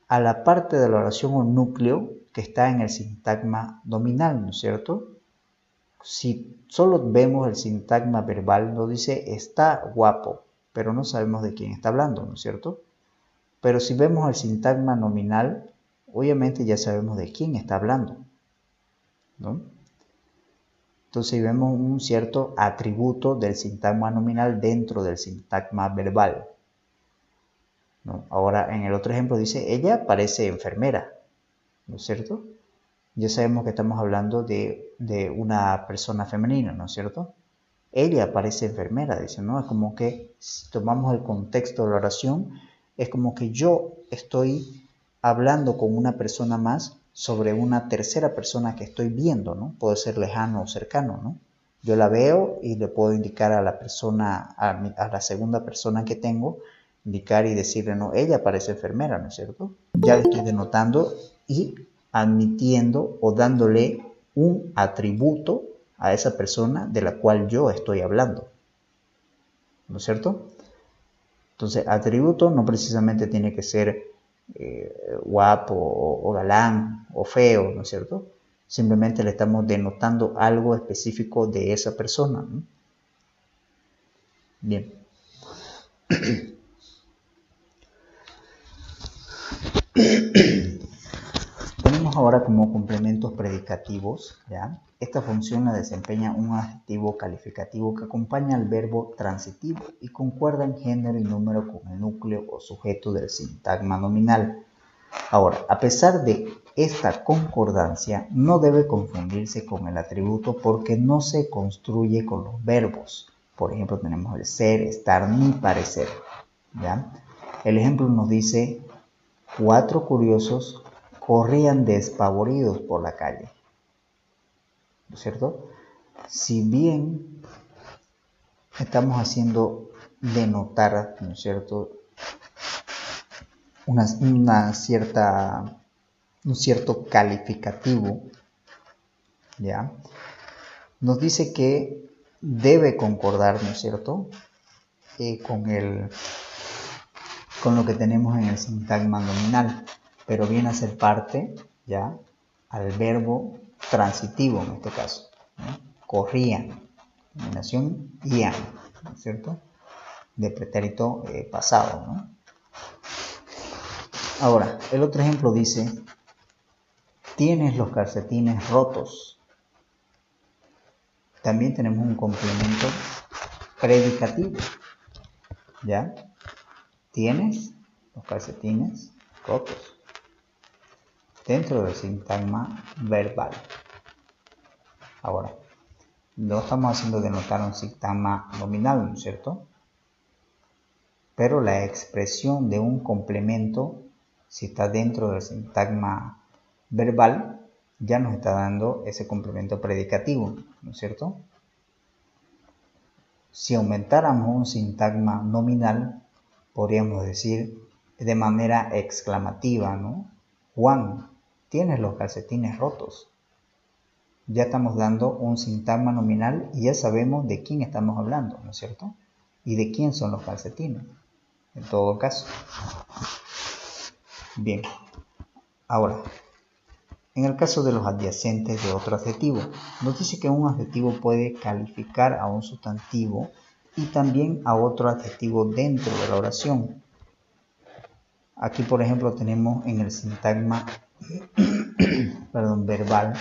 a la parte de la oración o núcleo que está en el sintagma nominal, ¿no es cierto? Si solo vemos el sintagma verbal, nos dice está guapo, pero no sabemos de quién está hablando, ¿no es cierto? Pero si vemos el sintagma nominal, obviamente ya sabemos de quién está hablando, ¿no? Entonces vemos un cierto atributo del sintagma nominal dentro del sintagma verbal, ¿no? Ahora, en el otro ejemplo dice, ella parece enfermera, ¿no es cierto? Ya sabemos que estamos hablando de una persona femenina, ¿no es cierto? Ella parece enfermera, dice, ¿no? Es como que si tomamos el contexto de la oración, es como que yo estoy hablando con una persona más sobre una tercera persona que estoy viendo, ¿no? Puede ser lejano o cercano, ¿no? Yo la veo y le puedo indicar a la persona, a la segunda persona que tengo, indicar y decirle, no, ella parece enfermera, ¿no es cierto? Ya le estoy denotando y admitiendo o dándole un atributo a esa persona de la cual yo estoy hablando, ¿no es cierto? Entonces, atributo no precisamente tiene que ser guapo o galán o feo, ¿no es cierto? Simplemente le estamos denotando algo específico de esa persona, ¿no? Bien. Tenemos ahora como complementos predicativos, ¿ya? Esta función la desempeña un adjetivo calificativo que acompaña al verbo transitivo y concuerda en género y número con el núcleo o sujeto del sintagma nominal. Ahora, a pesar de esta concordancia, no debe confundirse con el atributo porque no se construye con los verbos. Por ejemplo, tenemos el ser, estar, ni parecer, ¿ya? El ejemplo nos dice, 4 curiosos corrían despavoridos por la calle, ¿no es cierto? Si bien estamos haciendo denotar, ¿no es cierto?, un cierto calificativo, ¿ya? Nos dice que debe concordar, ¿no es cierto?, con lo que tenemos en el sintagma nominal, pero viene a ser parte, ¿ya?, al verbo transitivo en este caso, ¿no? Corrían, combinación ian, ¿no es cierto? de pretérito pasado, ¿no? Ahora, el otro ejemplo dice, tienes los calcetines rotos. También tenemos un complemento predicativo, ¿ya? Tienes los calcetines rotos dentro del sintagma verbal. Ahora, no estamos haciendo denotar un sintagma nominal, ¿no es cierto? Pero la expresión de un complemento, si está dentro del sintagma verbal, ya nos está dando ese complemento predicativo, ¿no es cierto? Si aumentáramos un sintagma nominal, podríamos decir de manera exclamativa, ¿no? Juan, tienes los calcetines rotos. Ya estamos dando un sintagma nominal y ya sabemos de quién estamos hablando, ¿no es cierto? Y de quién son los calcetines, en todo caso. Bien, ahora, en el caso de los adyacentes de otro adjetivo, nos dice que un adjetivo puede calificar a un sustantivo y también a otro adjetivo dentro de la oración. Aquí, por ejemplo, tenemos en el sintagma verbal,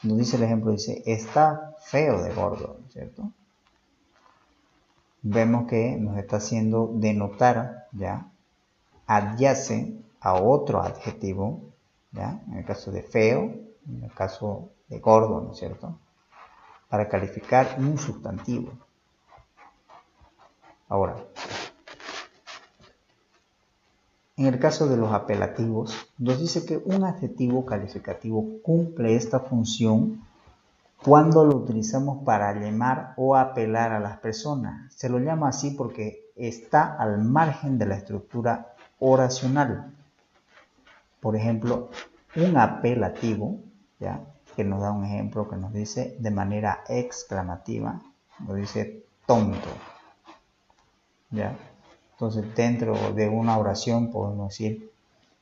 nos dice el ejemplo, dice, está feo de gordo, ¿cierto? Vemos que nos está haciendo denotar, ¿ya? Adyace a otro adjetivo, ¿ya? En el caso de feo, en el caso de gordo, ¿no es cierto? Para calificar un sustantivo. Ahora, en el caso de los apelativos, nos dice que un adjetivo calificativo cumple esta función cuando lo utilizamos para llamar o apelar a las personas. Se lo llama así porque está al margen de la estructura oracional. Por ejemplo, un apelativo, ¿ya? Que nos da un ejemplo que nos dice de manera exclamativa, nos dice tonto, ¿ya? Entonces, dentro de una oración podemos decir,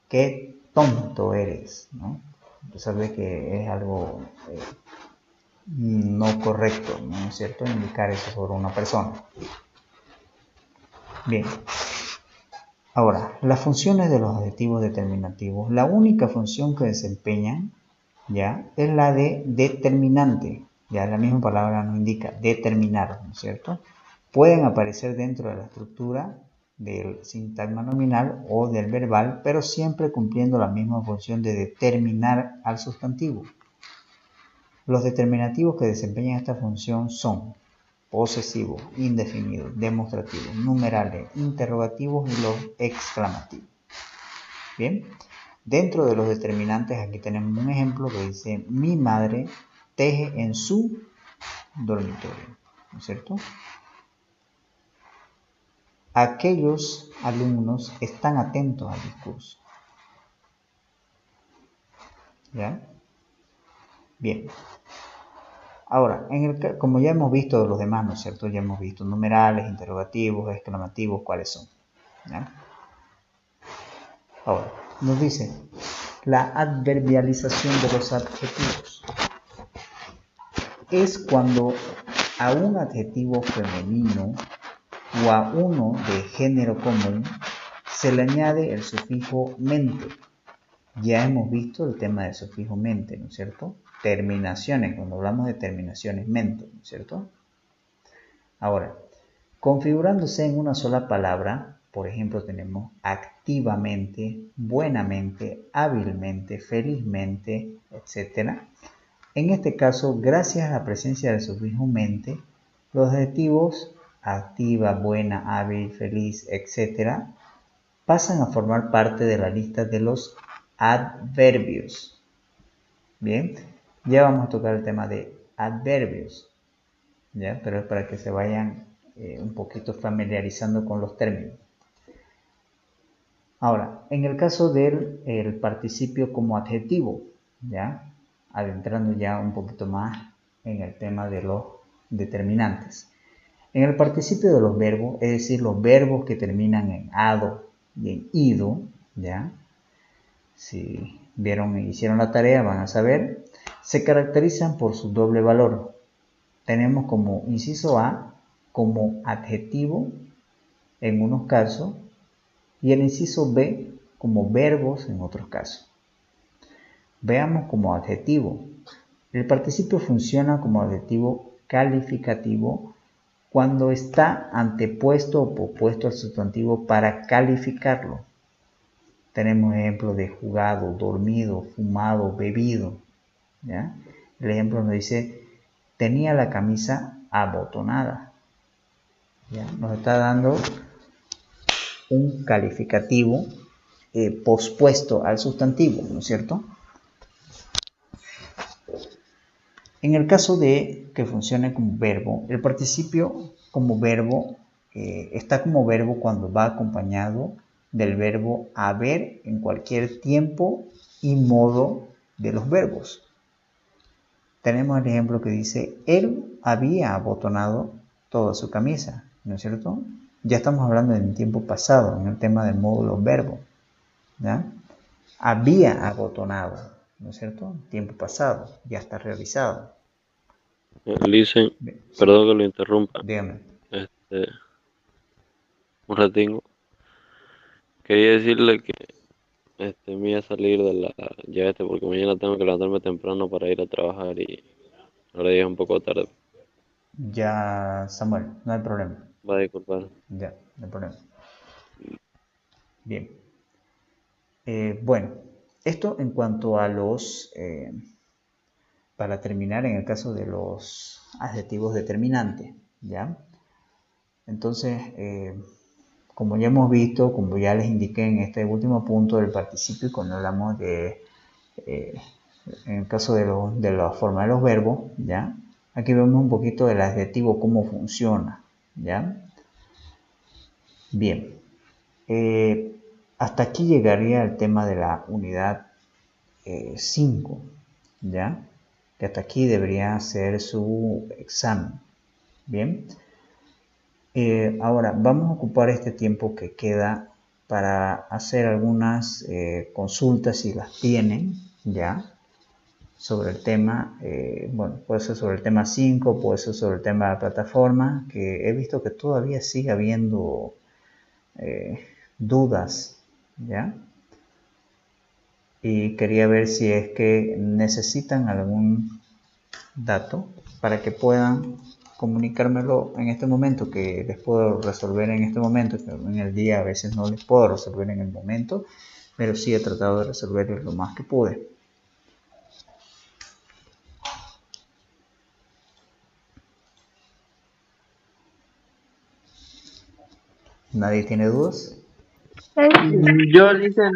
qué tonto eres, ¿no? A pesar de que es algo no correcto, ¿no es cierto? Indicar eso sobre una persona. Bien. Ahora, las funciones de los adjetivos determinativos, la única función que desempeñan, ¿ya? Es la de determinante. Ya la misma palabra nos indica determinar, ¿no es cierto? Pueden aparecer dentro de la estructura del sintagma nominal o del verbal, pero siempre cumpliendo la misma función de determinar al sustantivo. Los determinativos que desempeñan esta función son posesivos, indefinidos, demostrativos, numerales, interrogativos y los exclamativos. Bien, dentro de los determinantes aquí tenemos un ejemplo que dice, mi madre teje en su dormitorio, ¿no es cierto? Aquellos alumnos están atentos al discurso. ¿Ya? Bien. Ahora, como ya hemos visto de los demás, ¿no es cierto? Ya hemos visto numerales, interrogativos, exclamativos, ¿cuáles son? ¿Ya? Ahora, nos dice la adverbialización de los adjetivos. Es cuando a un adjetivo femenino o a uno de género común se le añade el sufijo mente. Ya hemos visto el tema del sufijo mente, ¿no es cierto? Terminaciones, cuando hablamos de terminaciones, mente, ¿no es cierto? Ahora, configurándose en una sola palabra, por ejemplo, tenemos activamente, buenamente, hábilmente, felizmente, etc. En este caso, gracias a la presencia del sufijo mente, los adjetivos activa, buena, hábil, feliz, etc. pasan a formar parte de la lista de los adverbios. Bien, ya vamos a tocar el tema de adverbios, ¿ya? Pero es para que se vayan un poquito familiarizando con los términos. Ahora, en el caso del participio como adjetivo, ¿ya? Adentrando ya un poquito más en el tema de los determinantes. En el participio de los verbos, es decir, los verbos que terminan en ado y en ido, ¿ya? Si vieron y hicieron la tarea, van a saber, se caracterizan por su doble valor. Tenemos como inciso A, como adjetivo, en unos casos y el inciso B como verbos en otros casos. Veamos como adjetivo. El participio funciona como adjetivo calificativo cuando está antepuesto o pospuesto al sustantivo para calificarlo. Tenemos ejemplos de jugado, dormido, fumado, bebido. ¿Ya? El ejemplo nos dice, tenía la camisa abotonada. ¿Ya? Nos está dando un calificativo pospuesto al sustantivo, ¿no es cierto? En el caso de que funcione como verbo, el participio como verbo está como verbo cuando va acompañado del verbo haber en cualquier tiempo y modo de los verbos. Tenemos el ejemplo que dice, él había abotonado toda su camisa, ¿no es cierto? Ya estamos hablando en tiempo pasado, en el tema del modo de los verbos, ¿ya? Había abotonado, ¿no es cierto? Tiempo pasado, ya está realizado. Listen, Bien, perdón que lo interrumpa. dígame. Un ratingo. Quería decirle que me voy a salir de la porque mañana tengo que levantarme temprano para ir a trabajar y ahora ya es un poco tarde. Ya, Samuel, no hay problema. Va a disculpar. Ya, no hay problema. Bien. Bueno, esto en cuanto a los, para terminar en el caso de los adjetivos determinantes, ¿ya? Entonces, como ya hemos visto, como ya les indiqué en este último punto del participio, cuando hablamos de, en el caso de la forma de los verbos, ¿ya? Aquí vemos un poquito del adjetivo, cómo funciona, ¿ya? Bien, hasta aquí llegaría el tema de la unidad 5, ¿ya? Que hasta aquí debería ser su examen, ¿bien? Ahora vamos a ocupar este tiempo que queda para hacer algunas consultas si las tienen, ¿ya? Sobre el tema, bueno, puede ser sobre el tema 5, puede ser sobre el tema de la plataforma, que he visto que todavía sigue habiendo dudas, ¿ya? Y quería ver si es que necesitan algún dato para que puedan comunicármelo en este momento, que les puedo resolver en este momento, que en el día a veces no les puedo resolver en el momento, pero sí he tratado de resolver lo más que pude. ¿Nadie tiene dudas? Yo dicen,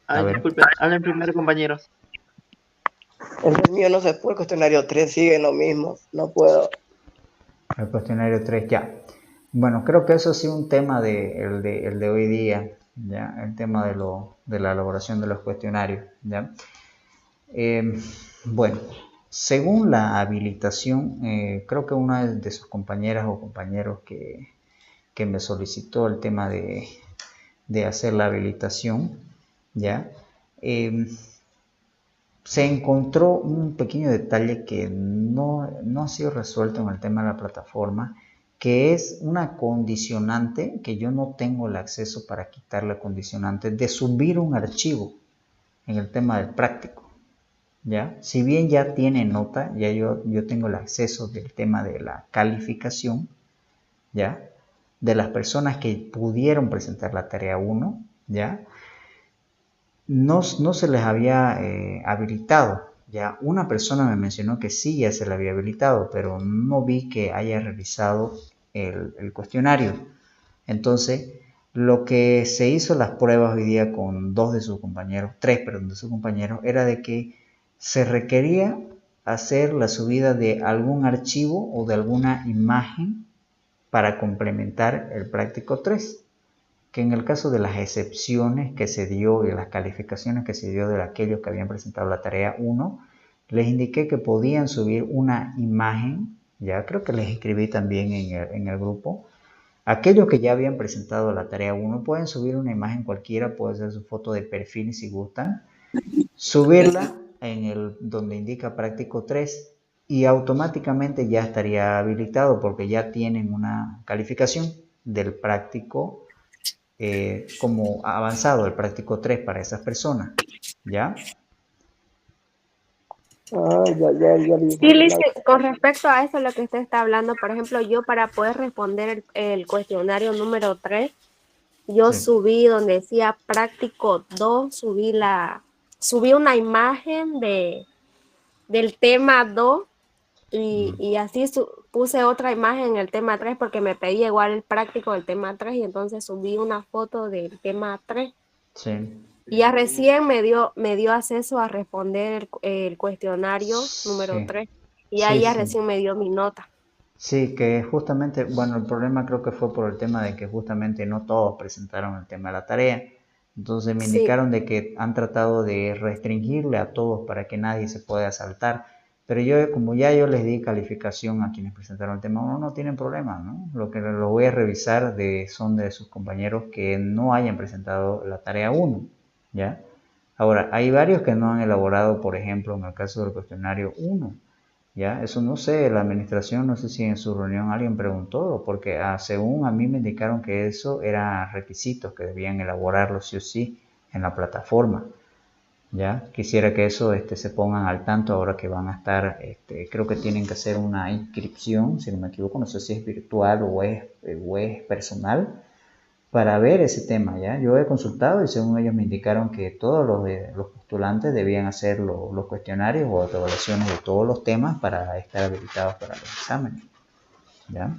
A ay, ver, disculpe, hablen primero, compañeros. El mío no se puede, el cuestionario 3 sigue lo mismo, no puedo. el cuestionario 3 ya. Bueno, creo que eso ha sido un tema el de hoy día, ¿ya? El tema de la elaboración de los cuestionarios, ¿ya? Bueno, según la habilitación, creo que una de sus compañeras o compañeros que me solicitó el tema de hacer la habilitación, ¿ya? Se encontró un pequeño detalle que no ha sido resuelto en el tema de la plataforma, que es una condicionante que yo no tengo el acceso para quitar la condicionante de subir un archivo en el tema del práctico, ¿ya? Si bien ya tiene nota, ya yo tengo el acceso del tema de la calificación, ¿ya? De las personas que pudieron presentar la tarea 1, ¿ya? No se les había habilitado. Ya una persona me mencionó que sí, ya se le había habilitado, pero no vi que haya realizado el cuestionario. Entonces, lo que se hizo las pruebas hoy día con tres, perdón, de sus compañeros, era de que se requería hacer la subida de algún archivo o de alguna imagen para complementar el práctico 3, que en el caso de las excepciones que se dio y las calificaciones que se dio de aquellos que habían presentado la tarea 1, les indiqué que podían subir una imagen, ya creo que les escribí también en el grupo. Aquellos que ya habían presentado la tarea 1 pueden subir una imagen cualquiera, puede ser su foto de perfil si gustan, subirla en el donde indica práctico 3 y automáticamente ya estaría habilitado porque ya tienen una calificación. del práctico como avanzado, el práctico 3 para esas personas, ¿ya? Sí, Liz, con respecto a eso, lo que usted está hablando, por ejemplo, yo para poder responder el cuestionario número 3, yo Sí. subí donde decía práctico 2, subí una imagen del tema 2 y así puse otra imagen en el tema 3 porque me pedía igual el práctico del tema 3 y entonces subí una foto del tema 3. Sí. Y ya recién me dio acceso a responder el cuestionario número Sí. 3 y ahí Sí, ya sí. recién me dio mi nota. Sí, que justamente, bueno, el problema creo que fue por el tema de que justamente no todos presentaron el tema de la tarea. Entonces me Sí, indicaron de que han tratado de restringirle a todos para que nadie se pueda saltar. Pero yo, como ya yo les di calificación a quienes presentaron el tema, no tienen problema, ¿no? Lo que lo voy a revisar son de sus compañeros que no hayan presentado la tarea 1, ¿ya? Ahora, hay varios que no han elaborado, por ejemplo, en el caso del cuestionario 1. Ya, eso no sé, la administración, no sé si en su reunión alguien preguntó, porque según a mí me indicaron que eso era requisitos que debían elaborarlo sí o sí en la plataforma. Ya, quisiera que eso se pongan al tanto ahora que van a estar, creo que tienen que hacer una inscripción, si no me equivoco, no sé si es virtual o es personal, para ver ese tema, ¿ya? Yo he consultado y según ellos me indicaron que todos los postulantes debían hacer los cuestionarios o evaluaciones de todos los temas para estar habilitados para los exámenes, ¿ya?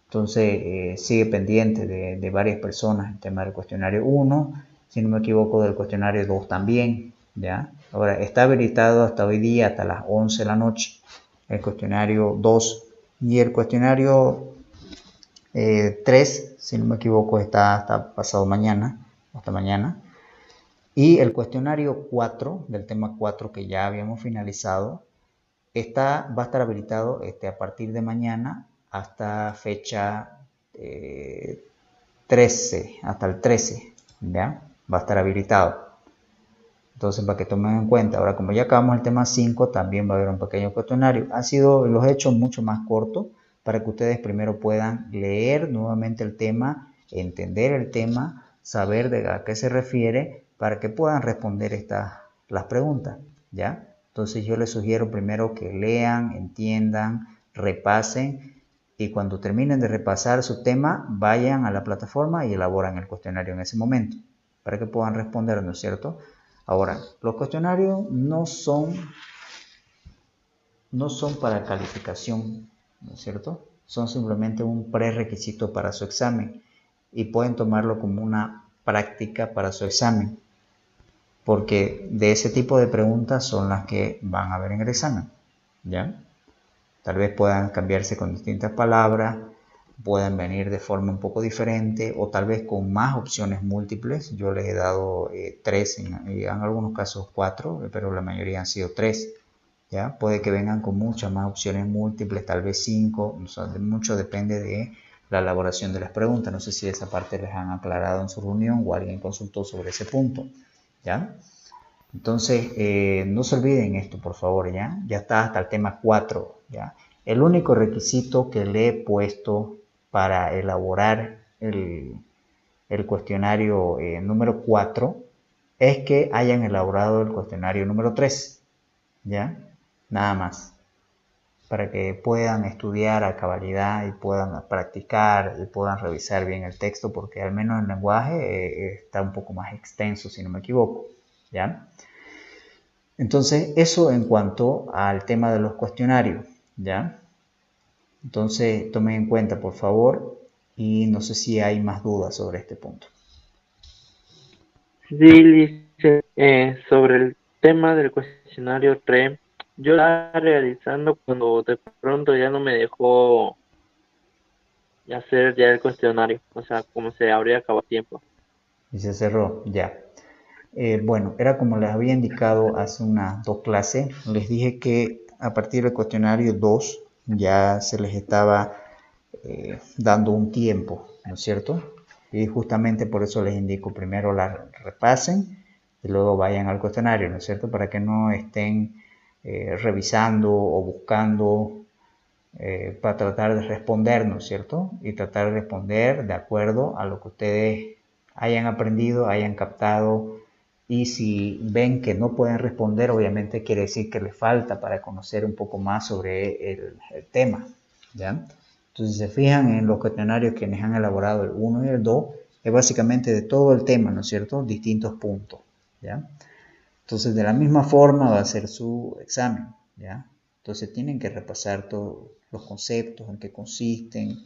Entonces, sigue pendiente de varias personas el tema del cuestionario 1, si no me equivoco del cuestionario 2 también, ¿ya? Ahora, está habilitado hasta hoy día, hasta las 11 de la noche, el cuestionario 2 y el cuestionario 3, si no me equivoco, está hasta pasado mañana, hasta mañana. Y el cuestionario 4, del tema 4 que ya habíamos finalizado, va a estar habilitado a partir de mañana hasta fecha 13, hasta el 13, ¿ya? Va a estar habilitado. Entonces, para que tomen en cuenta, ahora como ya acabamos el tema 5, también va a haber un pequeño cuestionario. Los he hecho mucho más cortos para que ustedes primero puedan leer nuevamente el tema, entender el tema, saber a qué se refiere, para que puedan responder las preguntas, ¿ya? Entonces yo les sugiero primero que lean, entiendan, repasen y cuando terminen de repasar su tema, vayan a la plataforma y elaboran el cuestionario en ese momento, para que puedan responder, ¿no es cierto? Ahora, los cuestionarios no son para calificación, ¿no es cierto? Son simplemente un prerequisito para su examen y pueden tomarlo como una práctica para su examen, porque de ese tipo de preguntas son las que van a ver en el examen, ¿ya? Tal vez puedan cambiarse con distintas palabras, pueden venir de forma un poco diferente o tal vez con más opciones múltiples. Yo les he dado 3, en algunos casos 4, pero la mayoría han sido 3. ¿Ya? Puede que vengan con muchas más opciones múltiples, tal vez 5, o sea, mucho depende de la elaboración de las preguntas. No sé si esa parte les han aclarado en su reunión o alguien consultó sobre ese punto, ¿ya? Entonces, no se olviden esto, por favor, ¿ya? Ya está hasta el tema 4, ¿ya? El único requisito que le he puesto para elaborar el cuestionario número 4 es que hayan elaborado el cuestionario número 3, ¿ya? Nada más, para que puedan estudiar a cabalidad y puedan practicar y puedan revisar bien el texto, porque al menos el lenguaje está un poco más extenso, si no me equivoco, ¿ya? Entonces, eso en cuanto al tema de los cuestionarios, ¿ya? Entonces, tomen en cuenta, por favor, y no sé si hay más dudas sobre este punto. Sí, dice, sobre el tema del cuestionario 3, yo la estaba realizando cuando de pronto ya no me dejó hacer ya el cuestionario, o sea, como se habría acabado tiempo. Y se cerró, ya. Bueno, era como les había indicado hace unas 2 clases, les dije que a partir del cuestionario 2 ya se les estaba dando un tiempo, ¿no es cierto? Y justamente por eso les indico, primero la repasen y luego vayan al cuestionario, ¿no es cierto? Para que no estén revisando o buscando para tratar de responder, ¿no es cierto? Y tratar de responder de acuerdo a lo que ustedes hayan aprendido, hayan captado. Y si ven que no pueden responder, obviamente quiere decir que les falta para conocer un poco más sobre el tema, ¿ya? Entonces, si se fijan en los cuestionarios que han elaborado el 1 y el 2, es básicamente de todo el tema, ¿no es cierto? Distintos puntos, ¿ya? Entonces, de la misma forma va a ser su examen, ¿ya? Entonces, tienen que repasar todos los conceptos, en qué consisten,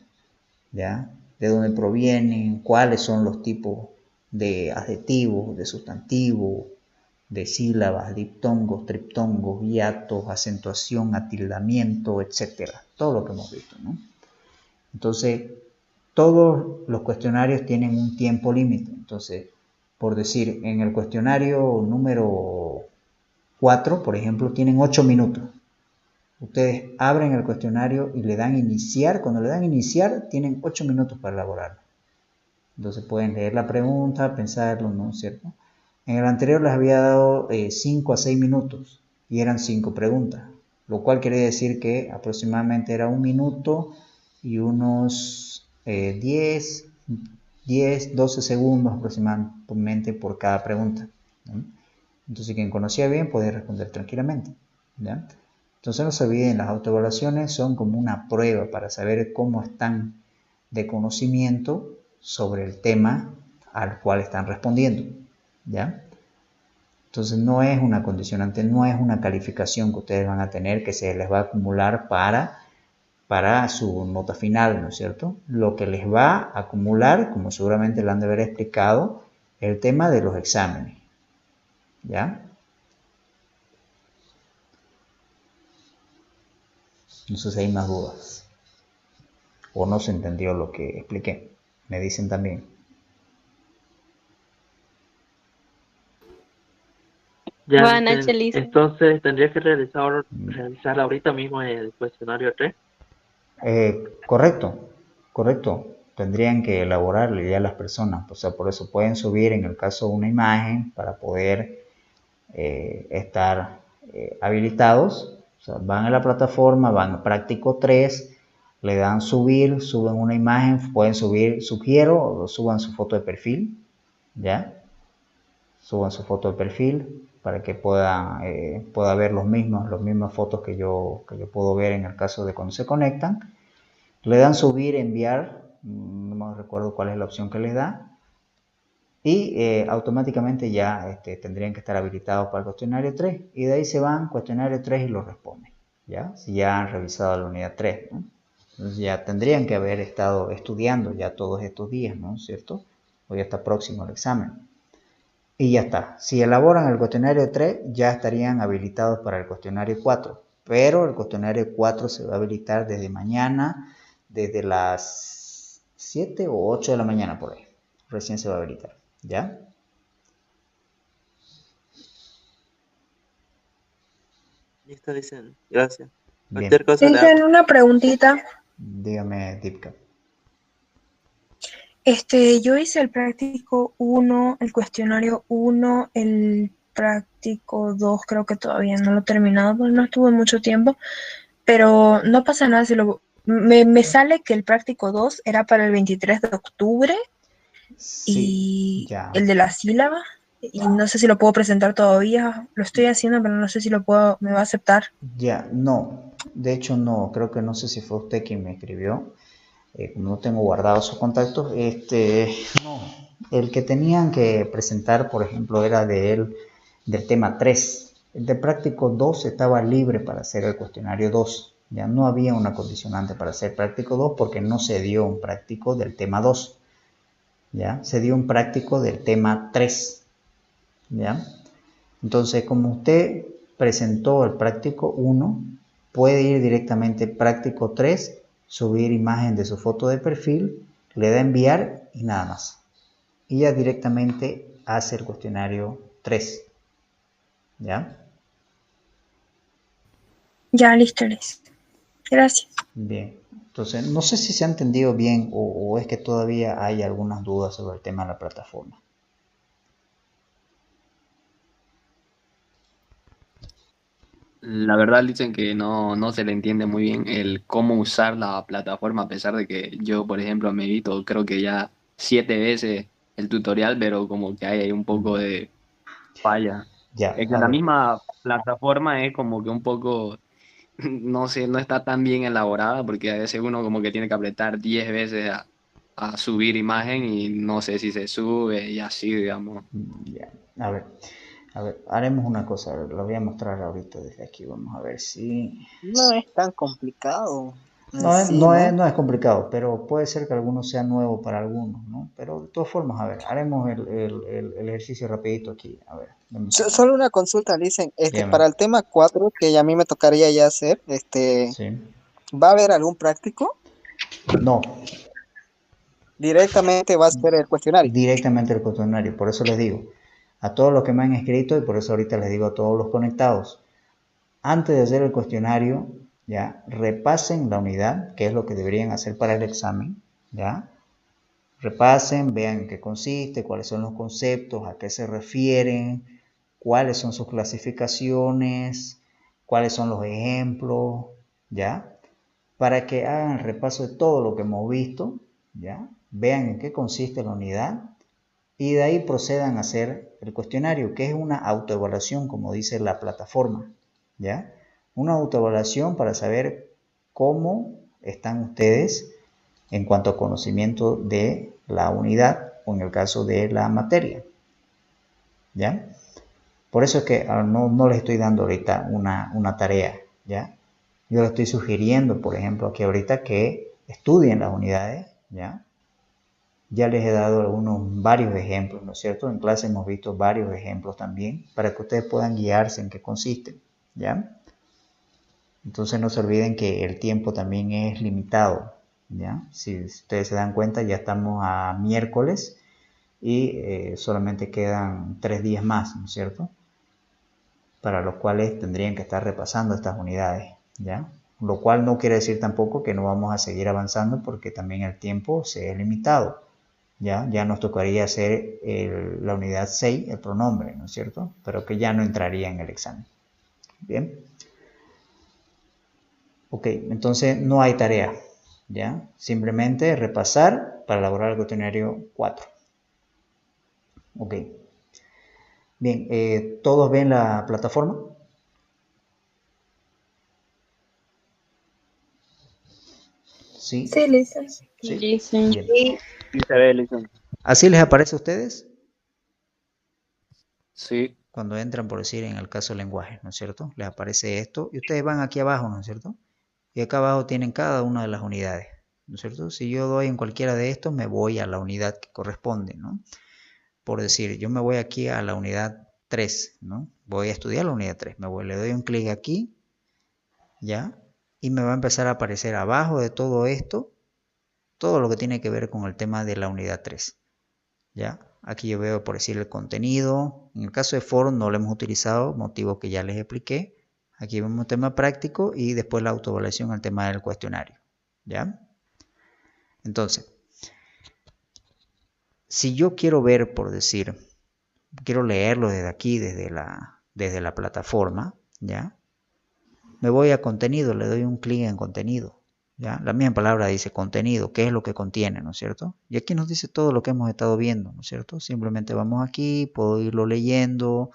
¿ya? De dónde provienen, cuáles son los tipos de adjetivos, de sustantivos, de sílabas, diptongos, triptongos, hiatos, acentuación, atildamiento, etcétera. Todo lo que hemos visto, ¿no? Entonces, todos los cuestionarios tienen un tiempo límite. Entonces, por decir, en el cuestionario número 4, por ejemplo, tienen 8 minutos. Ustedes abren el cuestionario y le dan iniciar. Cuando le dan iniciar, tienen 8 minutos para elaborarlo. Entonces pueden leer la pregunta, pensarlo, ¿no es cierto? En el anterior les había dado 5 a 6 minutos y eran 5 preguntas, lo cual quiere decir que aproximadamente era 1 minuto y unos 10, 12 segundos aproximadamente por cada pregunta, ¿no? Entonces quien conocía bien podía responder tranquilamente, ¿ya? Entonces no se olviden, las autoevaluaciones son como una prueba para saber cómo están de conocimiento sobre el tema al cual están respondiendo, ¿ya? Entonces no es una condicionante, no es una calificación que ustedes van a tener que se les va a acumular para su nota final, ¿no es cierto? Lo que les va a acumular, como seguramente lo han de haber explicado, el tema de los exámenes, ¿ya? No sé si hay más dudas o no se entendió lo que expliqué. Me dicen también. Ya, Buenas noches, Lisa. entonces tendría que realizar ahorita mismo el cuestionario 3. Correcto. Tendrían que elaborarle ya las personas. O sea, por eso pueden subir en el caso una imagen para poder estar habilitados. O sea, van a la plataforma, van a práctico 3, le dan subir, suben una imagen, pueden subir, sugiero, suban su foto de perfil, ¿ya? Suban su foto de perfil para que pueda ver las mismas fotos que yo puedo ver en el caso de cuando se conectan. Le dan subir, enviar, no me recuerdo cuál es la opción que les da, y automáticamente ya tendrían que estar habilitados para el cuestionario 3, y de ahí se van cuestionario 3 y lo responden, ¿ya? Si ya han revisado la unidad 3, ¿no? Entonces ya tendrían que haber estado estudiando ya todos estos días, ¿no es cierto? Hoy está próximo el examen. Y ya está. Si elaboran el cuestionario 3, ya estarían habilitados para el cuestionario 4. Pero el cuestionario 4 se va a habilitar desde mañana, desde las 7 o 8 de la mañana por ahí. Recién se va a habilitar. ¿Ya? Listo, dicen. Gracias. Bien. Cualquier cosa le Dicen hablo. una preguntita. Dígame, Dipka. Yo hice el práctico 1, el cuestionario 1, el práctico 2, creo que todavía no lo he terminado, porque no estuve mucho tiempo, pero no pasa nada si me sale que el práctico 2 era para el 23 de octubre Sí, y ya. el de la sílaba, y no sé si lo puedo presentar todavía, lo estoy haciendo, pero no sé si me va a aceptar. Ya, no. De hecho, no. Creo que no sé si fue usted quien me escribió. Como no tengo guardados sus contactos, no. El que tenían que presentar, por ejemplo, era del tema 3. El de práctico 2 estaba libre para hacer el cuestionario 2. Ya no había una condicionante para hacer práctico 2 porque no se dio un práctico del tema 2. ¿Ya? Se dio un práctico del tema 3. ¿Ya? Entonces, como usted presentó el práctico 1, puede ir directamente práctico 3, subir imagen de su foto de perfil, le da enviar y nada más. Y ya directamente hace el cuestionario 3. ¿Ya? Ya, listo, listo. Gracias. Bien. Entonces, no sé si se ha entendido bien o es que todavía hay algunas dudas sobre el tema de la plataforma. La verdad dicen que no se le entiende muy bien el cómo usar la plataforma, a pesar de que yo, por ejemplo, me he visto creo que ya 7 veces el tutorial, pero como que hay ahí un poco de falla. Ya, Es que a la ver. misma plataforma es como que un poco, no sé, no está tan bien elaborada, porque a veces uno como que tiene que apretar 10 veces a subir imagen y no sé si se sube y así, digamos. Ya, a ver, haremos una cosa, a ver, lo voy a mostrar ahorita desde aquí, vamos a ver si... No es tan complicado en No es, sí, no es, ¿no? no es complicado, pero puede ser que alguno sea nuevo para algunos, ¿no? Pero de todas formas, a ver, haremos el ejercicio rapidito aquí, a ver, dame un segundo. Solo una consulta, dicen, Dígame, para el tema 4 que a mí me tocaría ya hacer, ¿sí? ¿va a haber algún práctico? No, Directamente va a ser el cuestionario. directamente el cuestionario, por eso les digo, a todos los que me han escrito y por eso ahorita les digo a todos los conectados, antes de hacer el cuestionario, ya, repasen la unidad, que es lo que deberían hacer para el examen, ya, repasen, vean en qué consiste, cuáles son los conceptos, a qué se refieren, cuáles son sus clasificaciones, cuáles son los ejemplos, ¿ya? Para que hagan el repaso de todo lo que hemos visto, ¿ya? Vean en qué consiste la unidad y de ahí procedan a hacer el cuestionario, que es una autoevaluación, como dice la plataforma, ¿ya? Una autoevaluación para saber cómo están ustedes en cuanto a conocimiento de la unidad o en el caso de la materia, ¿ya? Por eso es que no les estoy dando ahorita una tarea, ¿ya? Yo les estoy sugiriendo, por ejemplo, aquí ahorita que estudien las unidades, ¿ya? Ya les he dado varios ejemplos, ¿no es cierto? En clase hemos visto varios ejemplos también para que ustedes puedan guiarse en qué consisten, ¿ya? Entonces no se olviden que el tiempo también es limitado, ¿ya? Si ustedes se dan cuenta, ya estamos a miércoles y solamente quedan 3 días más, ¿no es cierto? Para los cuales tendrían que estar repasando estas unidades, ¿ya? Lo cual no quiere decir tampoco que no vamos a seguir avanzando porque también el tiempo se es limitado, ¿ya? Ya nos tocaría hacer la unidad 6, el pronombre, ¿no es cierto? Pero que ya no entraría en el examen, ¿bien? Ok, entonces no hay tarea, ¿ya? Simplemente repasar para elaborar el cuestionario 4. Ok. Bien, ¿todos ven la plataforma? Sí, Sí, listo. sí. Listen. Bien. Y Sí se ve, Lison. ¿Así les aparece a ustedes? Sí, Cuando entran, por decir, en el caso del lenguaje, ¿no es cierto? Les aparece esto y ustedes van aquí abajo, ¿no es cierto? Y acá abajo tienen cada una de las unidades, ¿no es cierto? Si yo doy en cualquiera de estos, me voy a la unidad que corresponde, ¿no? Por decir, yo me voy aquí a la unidad 3, ¿no? Voy a estudiar la unidad 3, le doy un clic aquí, ¿ya? Y me va a empezar a aparecer abajo de todo esto, todo lo que tiene que ver con el tema de la unidad 3, ¿ya? Aquí yo veo, por decir, el contenido. En el caso de foro no lo hemos utilizado, motivo que ya les expliqué. Aquí vemos el tema práctico y después la autoevaluación al tema del cuestionario, ¿ya? Entonces, si yo quiero ver, por decir, quiero leerlo desde aquí, desde la plataforma, ¿ya? Me voy a contenido, le doy un clic en contenido, ¿ya? La misma palabra dice contenido, qué es lo que contiene, ¿no es cierto? Y aquí nos dice todo lo que hemos estado viendo, ¿no es cierto? Simplemente vamos aquí, puedo irlo leyendo,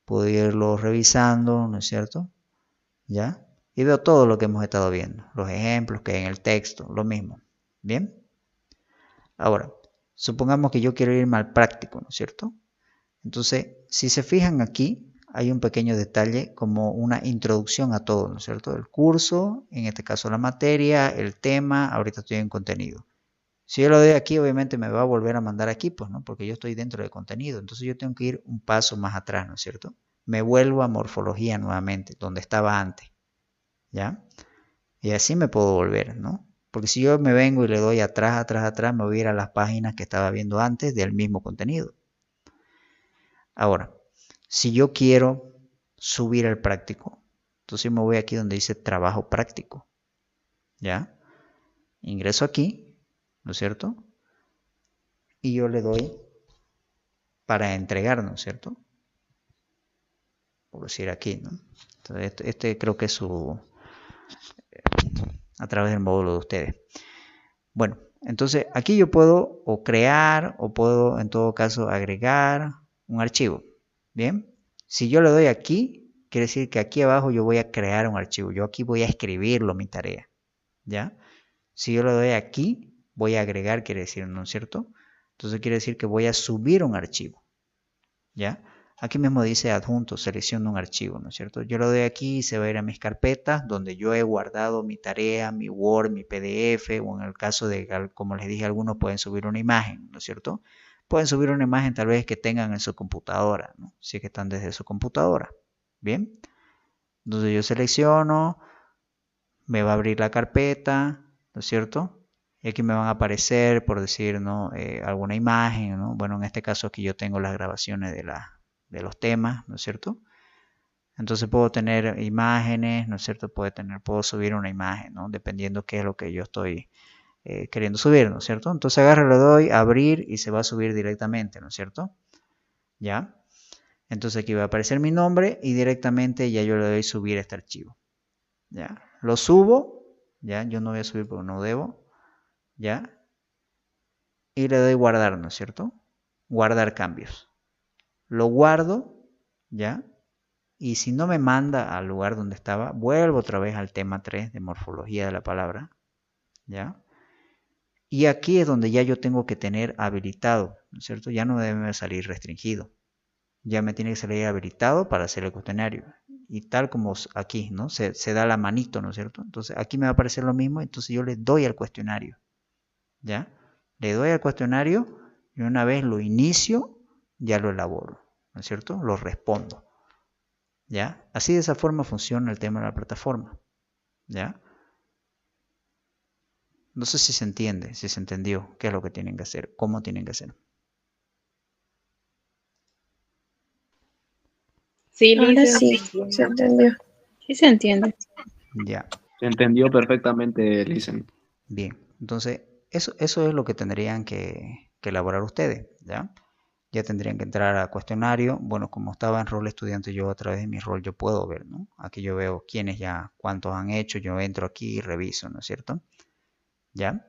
puedo irlo revisando, ¿no es cierto? ¿Ya? Y veo todo lo que hemos estado viendo, los ejemplos que hay en el texto, lo mismo, ¿bien? Ahora, supongamos que yo quiero irme al práctico, ¿no es cierto? Entonces, si se fijan aquí, hay un pequeño detalle como una introducción a todo, ¿no es cierto? El curso, en este caso la materia, el tema, ahorita estoy en contenido. Si yo lo doy aquí, obviamente me va a volver a mandar aquí, pues, ¿no? Porque yo estoy dentro de contenido. Entonces yo tengo que ir un paso más atrás, ¿no es cierto? Me vuelvo a morfología nuevamente, donde estaba antes, ¿ya? Y así me puedo volver, ¿no? Porque si yo me vengo y le doy atrás, atrás, atrás, me voy a ir a las páginas que estaba viendo antes del mismo contenido. Ahora, si yo quiero subir el práctico, entonces me voy aquí donde dice trabajo práctico, ¿ya? Ingreso aquí, ¿no es cierto? Y yo le doy para entregar, ¿no es cierto? por decir aquí, ¿no? Entonces, este creo que es a través del módulo de ustedes. Bueno, entonces aquí yo puedo o crear o puedo en todo caso agregar un archivo. Bien, si yo le doy aquí, quiere decir que aquí abajo yo voy a crear un archivo. Yo aquí voy a escribirlo, mi tarea. ¿Ya? Si yo le doy aquí, voy a agregar, quiere decir, ¿no es cierto? Entonces quiere decir que voy a subir un archivo. ¿Ya? Aquí mismo dice adjunto, selecciono un archivo, ¿no es cierto? Yo le doy aquí y se va a ir a mis carpetas donde yo he guardado mi tarea, mi Word, mi PDF, o en el caso de, como les dije, algunos pueden subir una imagen, ¿no es cierto? Pueden subir una imagen tal vez que tengan en su computadora, ¿no? Si es que están desde su computadora. Bien. Entonces yo selecciono, me va a abrir la carpeta, ¿no es cierto? Y aquí me van a aparecer, por decir, ¿no? Alguna imagen, ¿no? Bueno, en este caso aquí yo tengo las grabaciones de los temas, ¿no es cierto? Entonces puedo tener imágenes, ¿no es cierto? Puedo subir una imagen, ¿no? Dependiendo qué es lo que yo estoy queriendo subir, ¿no es cierto? Entonces agarro, le doy a abrir y se va a subir directamente, ¿no es cierto? ¿Ya? Entonces aquí va a aparecer mi nombre y directamente ya yo le doy subir este archivo. ¿Ya? Lo subo, ¿ya? Yo no voy a subir porque no debo, ¿ya? Y le doy guardar, ¿no es cierto? Guardar cambios. Lo guardo, ¿ya? Y si no me manda al lugar donde estaba, vuelvo otra vez al tema 3 de morfología de la palabra, ¿ya? Y aquí es donde ya yo tengo que tener habilitado, ¿no es cierto? Ya no debe salir restringido. Ya me tiene que salir habilitado para hacer el cuestionario. Y tal como aquí, ¿no? Se da la manito, ¿no es cierto? Entonces aquí me va a aparecer lo mismo, entonces yo le doy al cuestionario, ¿ya? Le doy al cuestionario y una vez lo inicio, ya lo elaboro, ¿no es cierto? Lo respondo, ¿ya? Así de esa forma funciona el tema de la plataforma, ¿ya? No sé si se entiende, si se entendió qué es lo que tienen que hacer, cómo tienen que hacer. Sí, Ahora Lisa, sí, se entendió. Sí se entiende. Ya, Se entendió perfectamente, Listen. bien. Entonces, eso es lo que tendrían que elaborar ustedes, ¿ya? Ya tendrían que entrar a cuestionario. Bueno, como estaba en rol estudiante, yo a través de mi rol yo puedo ver, ¿no? Aquí yo veo quiénes ya, cuántos han hecho, yo entro aquí y reviso, ¿no es cierto? ¿Ya?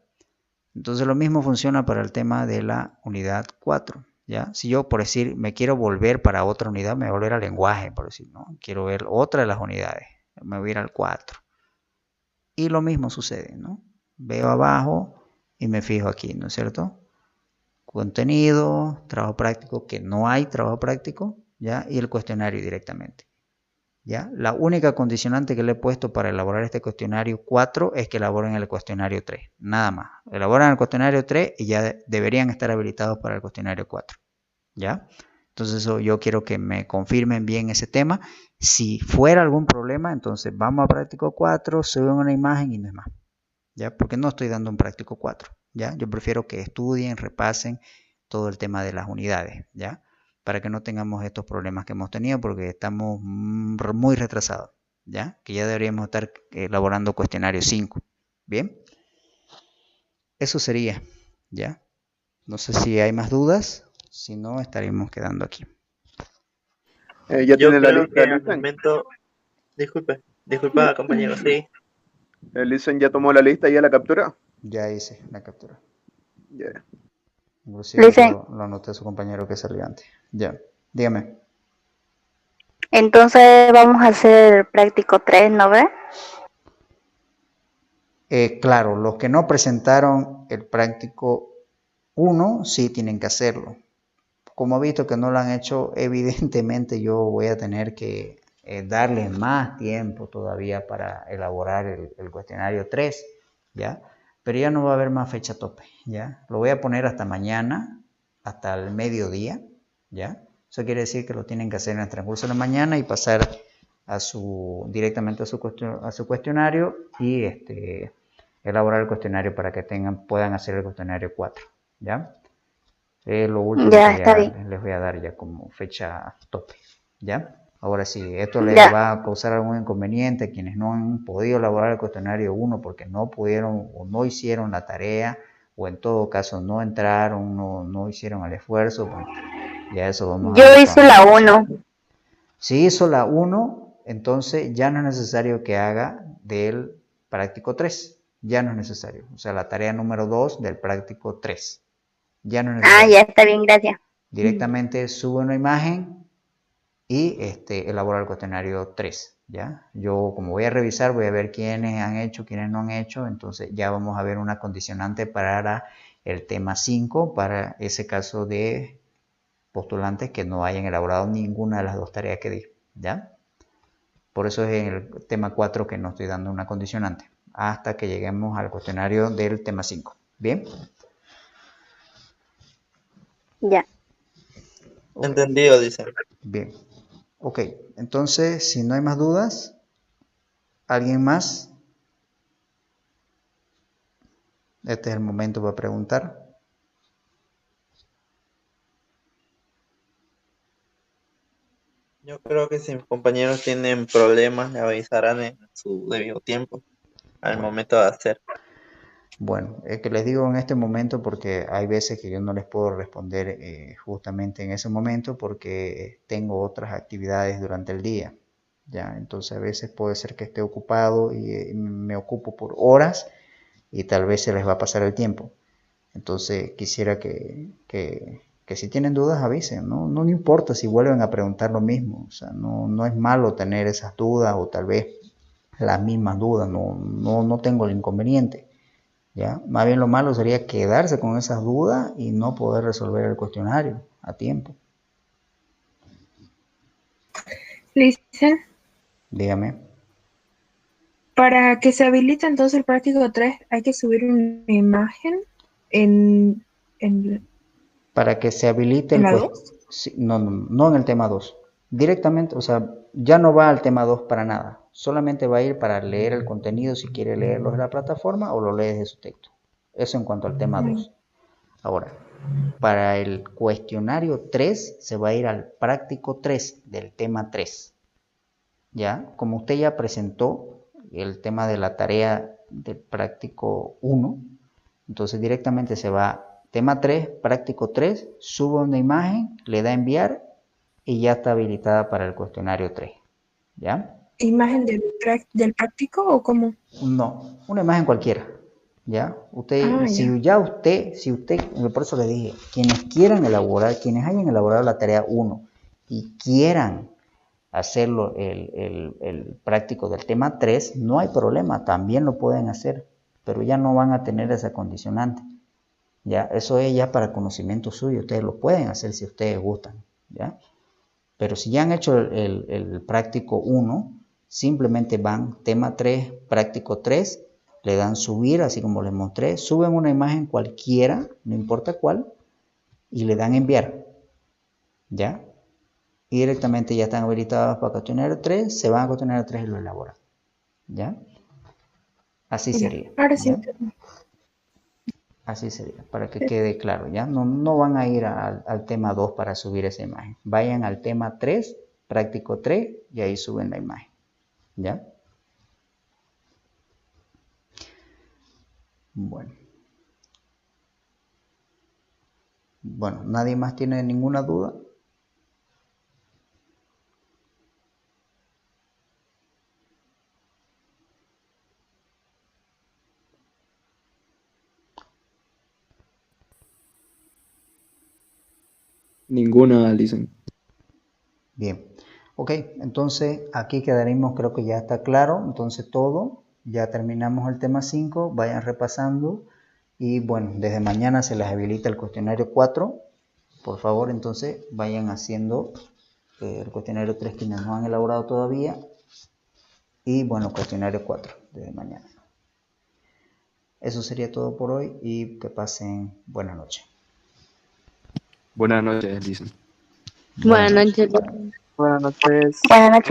Entonces lo mismo funciona para el tema de la unidad 4, ¿ya? Si yo, por decir, me quiero volver para otra unidad, me voy a volver al lenguaje, por decir, ¿no? Quiero ver otra de las unidades, me voy a ir al 4. Y lo mismo sucede, ¿no? Veo abajo y me fijo aquí, ¿no es cierto? Contenido, trabajo práctico, que no hay trabajo práctico, ¿ya? Y el cuestionario directamente, ¿ya? La única condicionante que le he puesto para elaborar este cuestionario 4 es que elaboren el cuestionario 3, nada más. Elaboran el cuestionario 3 y ya deberían estar habilitados para el cuestionario 4, ¿ya? Entonces eso yo quiero que me confirmen bien ese tema. Si fuera algún problema, entonces vamos a práctico 4, suben una imagen y no es más, ¿ya? Porque no estoy dando un práctico 4, ¿ya? Yo prefiero que estudien, repasen todo el tema de las unidades, ¿ya? Para que no tengamos estos problemas que hemos tenido porque estamos muy retrasados, ¿ya? Que ya deberíamos estar elaborando cuestionario 5, ¿bien? Eso sería, ¿ya? No sé si hay más dudas, si no estaremos quedando aquí. Ya Yo tiene la creo lista, que al Listen. momento, disculpa compañero, sí. Listen ya tomó la lista, ya la captura. Ya hice la captura. Ya. Inclusive Listen, lo anoté a su compañero que salió antes. Ya, dígame. entonces vamos a hacer práctico 3, ¿no ve? Claro, los que no presentaron el práctico 1 sí tienen que hacerlo. Como he visto que no lo han hecho, evidentemente yo voy a tener que darles más tiempo todavía para elaborar el cuestionario 3, ¿ya? Pero ya no va a haber más fecha tope, ¿ya? Lo voy a poner hasta mañana, hasta el mediodía, ¿ya? Eso quiere decir que lo tienen que hacer en el transcurso de la mañana y pasar directamente a su cuestionario y elaborar el cuestionario para que puedan hacer el cuestionario 4, ¿ya? Es lo último Ya, que está bien. les voy a dar ya como fecha tope, ¿ya? Ahora sí, esto les Ya. va a causar algún inconveniente a quienes no han podido elaborar el cuestionario 1 porque no pudieron o no hicieron la tarea o en todo caso no entraron, no hicieron el esfuerzo, pues ya eso vamos a Yo ver hice la 1. Si hizo la 1, entonces ya no es necesario que haga del práctico 3. Ya no es necesario. O sea, la tarea número 2 del práctico 3. Ya no es Ah, necesario. ya está bien, gracias. Directamente sube una imagen y elabora el cuestionario 3. ¿Ya? Yo, como voy a revisar, voy a ver quiénes han hecho, quiénes no han hecho. Entonces ya vamos a ver una condicionante para el tema 5, para ese caso de postulantes que no hayan elaborado ninguna de las dos tareas que di. ¿Ya? Por eso es en el tema 4 que no estoy dando una condicionante, hasta que lleguemos al cuestionario del tema 5. ¿Bien? Ya. Okay. Entendido, dice. Bien. Ok, entonces, si no hay más dudas, ¿alguien más? Este es el momento para preguntar. Yo creo que si mis compañeros tienen problemas, me avisarán en su debido tiempo, al Bueno. momento de hacer. Bueno, es que les digo en este momento porque hay veces que yo no les puedo responder justamente en ese momento porque tengo otras actividades durante el día. ¿Ya? Entonces a veces puede ser que esté ocupado y me ocupo por horas y tal vez se les va a pasar el tiempo. Entonces quisiera que si tienen dudas avisen, ¿no? No importa si vuelven a preguntar lo mismo, o sea, no es malo tener esas dudas o tal vez las mismas dudas, no tengo el inconveniente. ¿Ya? Más bien lo malo sería quedarse con esas dudas y no poder resolver el cuestionario a tiempo. Listen, Dígame. para que se habilite entonces el práctico 3, hay que subir una imagen en Para que se habilite el la cuestionario. 2. Sí, no en el tema 2. Directamente, o sea, ya no va al tema 2 para nada. Solamente va a ir para leer el contenido si quiere leerlo de la plataforma o lo lee de su texto. Eso en cuanto al tema 2. Ahora, para el cuestionario 3 se va a ir al práctico 3 del tema 3. ¿Ya? Como usted ya presentó el tema de la tarea del práctico 1, entonces directamente se va tema 3, práctico 3, sube una imagen, le da a enviar y ya está habilitada para el cuestionario 3. ¿Ya? ¿Imagen del práctico o cómo? No, una imagen cualquiera. ¿Ya? Usted, si usted, por eso le dije, quienes quieran elaborar, quienes hayan elaborado la tarea 1 y quieran hacerlo el práctico del tema 3, no hay problema, también lo pueden hacer, pero ya no van a tener esa condicionante. ¿Ya? Eso es ya para conocimiento suyo, ustedes lo pueden hacer si ustedes gustan. ¿Ya? Pero si ya han hecho el práctico 1, simplemente van tema 3, práctico 3, le dan subir, así como les mostré, suben una imagen cualquiera, no importa cuál, y le dan enviar. ¿Ya? Y directamente ya están habilitados para cuestionario 3, se van a cuestionario 3 y lo elaboran. ¿Ya? Así sería. Ahora sí. ¿Ya? Así sería, para que quede claro, ¿ya? No van a ir al tema 2 para subir esa imagen. Vayan al tema 3, práctico 3, y ahí suben la imagen. ¿Ya? Bueno. Bueno, ¿nadie más tiene ninguna duda? Ninguna, dicen. Bien. Ok, entonces aquí quedaremos, creo que ya está claro. Entonces todo, ya terminamos el tema 5, vayan repasando. Y bueno, desde mañana se les habilita el cuestionario 4. Por favor, entonces vayan haciendo el cuestionario 3 que no han elaborado todavía. Y bueno, cuestionario 4 desde mañana. Eso sería todo por hoy y que pasen buena noche. Buenas noches, dicen. Buenas noches. Buenas noches. Buenas noches.